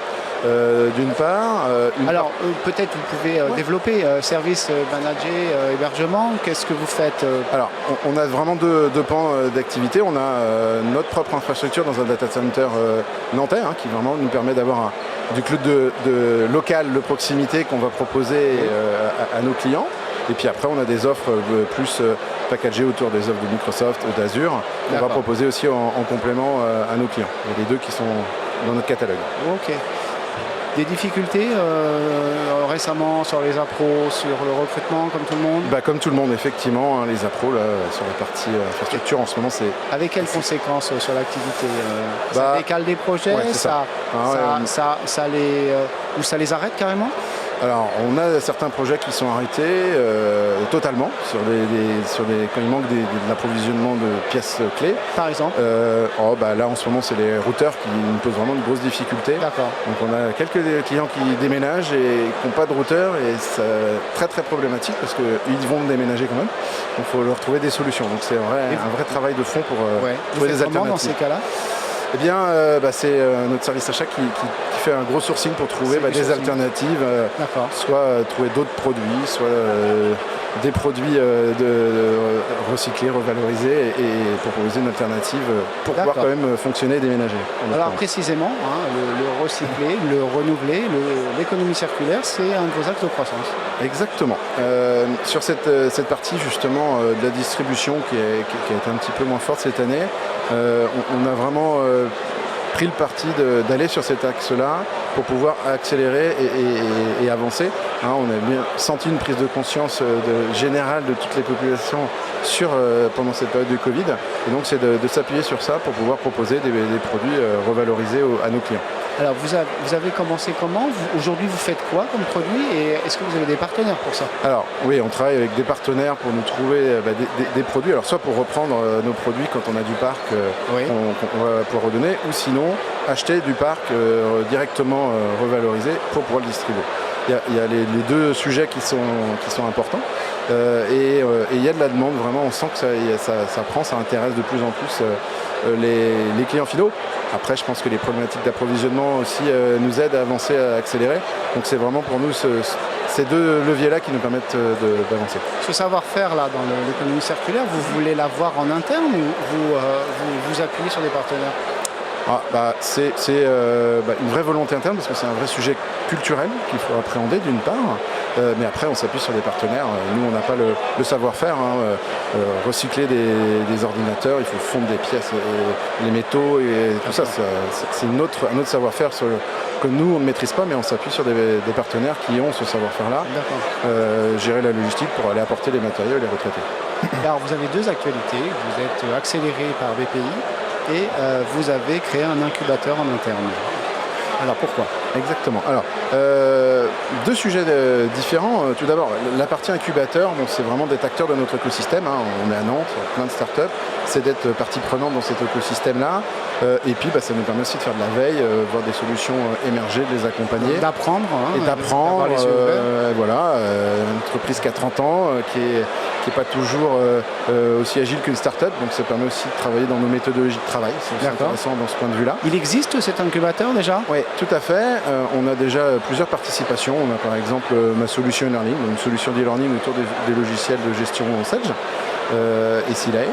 D'une part. Alors peut-être vous pouvez développer service manager, hébergement. Qu'est-ce que vous faites Alors on a vraiment deux pans d'activité. On a notre propre infrastructure dans un data center nantais qui vraiment nous permet d'avoir du cloud de local de proximité qu'on va proposer à nos clients. Et puis après on a des offres plus packagées autour des offres de Microsoft, d'Azure. On va proposer aussi en complément à nos clients. Il y a les deux qui sont dans notre catalogue. Ok. Des difficultés récemment sur les appros, sur le recrutement, comme tout le monde ? Comme tout le monde, effectivement, les appros sur la partie infrastructure en ce moment, c'est... Avec quelles conséquences sur l'activité ? Ça décale des projets, ça les arrête carrément ? Alors, on a certains projets qui sont arrêtés totalement quand il manque de l'approvisionnement de pièces clés. Par exemple là, en ce moment, c'est les routeurs qui nous posent vraiment de grosses difficultés. D'accord. Donc, on a quelques clients qui déménagent et qui n'ont pas de routeur et c'est très très problématique parce qu'ils vont déménager quand même. Donc, il faut leur trouver des solutions. Donc, c'est un vrai travail de fond pour trouver des alternatives. Dans ces cas-là ? Eh bien, c'est notre service achat qui fait un gros sourcing pour trouver des alternatives, soit trouver d'autres produits, soit des produits recyclés, revalorisés et proposer une alternative pour pouvoir quand même fonctionner et déménager. Alors précisément, le recycler, le renouveler, l'économie circulaire, c'est un gros axe de croissance. Exactement. Sur cette partie justement de la distribution qui a été un petit peu moins forte cette année, on a vraiment pris le parti d'aller sur cet axe-là pour pouvoir accélérer et avancer. On a bien senti une prise de conscience générale de toutes les populations pendant cette période de Covid. Et donc c'est de s'appuyer sur ça pour pouvoir proposer des produits revalorisés à nos clients. Alors vous avez commencé comment? Aujourd'hui vous faites quoi comme produit et est-ce que vous avez des partenaires pour ça? Alors oui, on travaille avec des partenaires pour nous trouver des produits, alors soit pour reprendre nos produits quand on a du parc qu'on va pouvoir redonner, ou sinon acheter du parc directement revalorisé pour pouvoir le distribuer. Il y a les deux sujets qui sont importants et il y a de la demande, vraiment on sent que ça prend, ça intéresse de plus en plus les clients finaux. Après je pense que les problématiques d'approvisionnement aussi nous aident à avancer, à accélérer. Donc c'est vraiment pour nous ces deux leviers-là qui nous permettent d'avancer. Ce savoir-faire là dans l'économie circulaire, vous voulez l'avoir en interne ou vous appuyez sur des partenaires? C'est une vraie volonté interne parce que c'est un vrai sujet culturel qu'il faut appréhender d'une part, mais après on s'appuie sur des partenaires. Nous on n'a pas le savoir-faire, recycler des ordinateurs, il faut fondre des pièces, les métaux et tout ça, c'est un autre savoir-faire que nous on ne maîtrise pas, mais on s'appuie sur des partenaires qui ont ce savoir-faire-là, gérer la logistique pour aller apporter les matériaux et les retraités. Alors vous avez deux actualités, vous êtes accéléré par BPI et vous avez créé un incubateur en interne. Alors pourquoi? Exactement. Alors, deux sujets différents. Tout d'abord, la partie incubateur, c'est vraiment d'être acteur de notre écosystème. On est à Nantes, il y a plein de startups. C'est d'être partie prenante dans cet écosystème-là. Et puis, ça nous permet aussi de faire de la veille, voir des solutions émerger, de les accompagner. D'apprendre. Et d'apprendre. Voilà, une entreprise qui a 30 ans, qui n'est pas toujours aussi agile qu'une start-up. Donc ça permet aussi de travailler dans nos méthodologies de travail. C'est intéressant dans ce point de vue-là. Il existe cet incubateur déjà? Oui, tout à fait. On a déjà plusieurs participations. On a par exemple ma solution e-learning, une solution d'e-learning autour des logiciels de gestion Sage et Silay.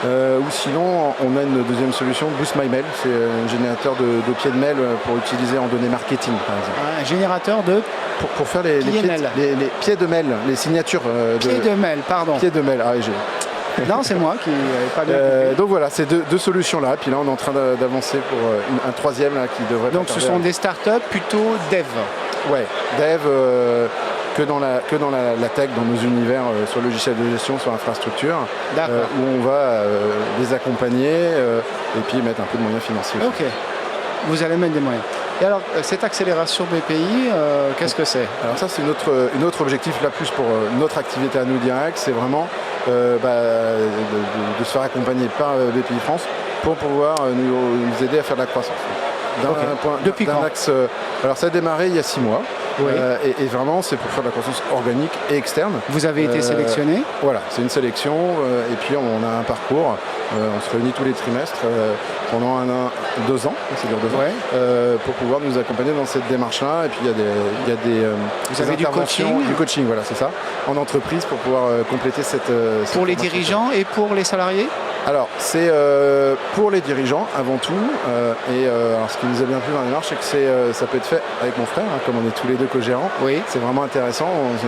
Ou sinon, on a une deuxième solution, Boost My Mail. C'est un générateur de pieds de mail pour utiliser en données marketing, par exemple. Un générateur de... Pour faire les pieds de mail, les signatures. Pieds de mail, pardon. Pieds de mail, Non, c'est moi qui n'avais pas bien compris. Donc voilà, c'est deux solutions-là. Puis là, on est en train d'avancer pour un troisième là, qui devrait... Donc ce sont des startups plutôt dev? Ouais, dev... que dans la tech, dans nos univers, soit logiciel de gestion, soit infrastructure, où on va les accompagner et puis mettre un peu de moyens financiers. Ok, vous allez mettre des moyens. Et alors, cette accélération BPI, qu'est-ce que c'est? Alors ça, c'est une autre objectif, là plus pour notre activité à nous direct, c'est vraiment de se faire accompagner par BPI France pour pouvoir nous aider à faire de la croissance. Depuis quand? Alors ça a démarré il y a 6 mois. Oui. Et vraiment, c'est pour faire de la croissance organique et externe. Vous avez été sélectionné? Voilà, c'est une sélection. Et puis, on a un parcours. On se réunit tous les trimestres pendant 2 ans. Ça dure 2 ans. Pour pouvoir nous accompagner dans cette démarche-là. Et puis, il y a des interventions, du coaching, voilà, c'est ça, en entreprise pour pouvoir compléter cette pour les dirigeants et pour les salariés? Alors, c'est pour les dirigeants avant tout. Alors, ce qui nous a bien plu dans la démarche, c'est que ça peut être fait avec mon frère, comme on est tous les deux co-gérants. Oui. C'est vraiment intéressant. C'est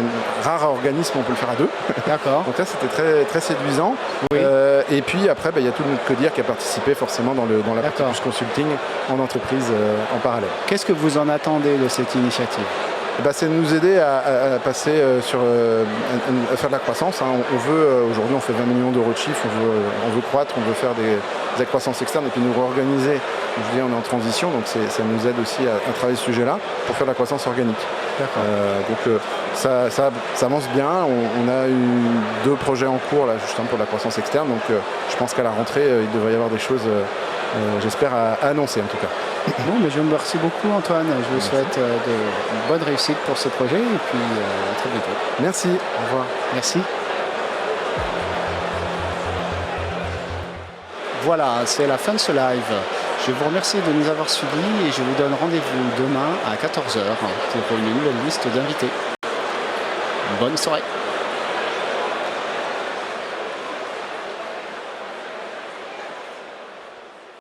un rare organisme, on peut le faire à 2. D'accord. Donc là, c'était très, très séduisant. Oui. Et puis après, il y a tout le monde Codir qui a participé forcément dans la partie plus consulting en entreprise en parallèle. Qu'est-ce que vous en attendez de cette initiative? C'est de nous aider à passer à faire de la croissance. On veut, aujourd'hui on fait 20 millions d'euros de chiffre, on veut croître, on veut faire des croissances externes et puis nous réorganiser. Je dis, on est en transition, donc ça nous aide aussi à travailler ce sujet-là pour faire de la croissance organique. Donc ça avance bien. On a eu 2 projets en cours là, justement pour la croissance externe, donc je pense qu'à la rentrée, il devrait y avoir des choses, j'espère, à annoncer en tout cas. Bon, mais je vous remercie beaucoup Antoine, je vous souhaite de bonne réussite pour ce projet et puis à très bientôt. Merci, au revoir. Merci. Voilà, c'est la fin de ce live. Je vous remercie de nous avoir suivis et je vous donne rendez-vous demain à 14h pour une nouvelle liste d'invités. Bonne soirée.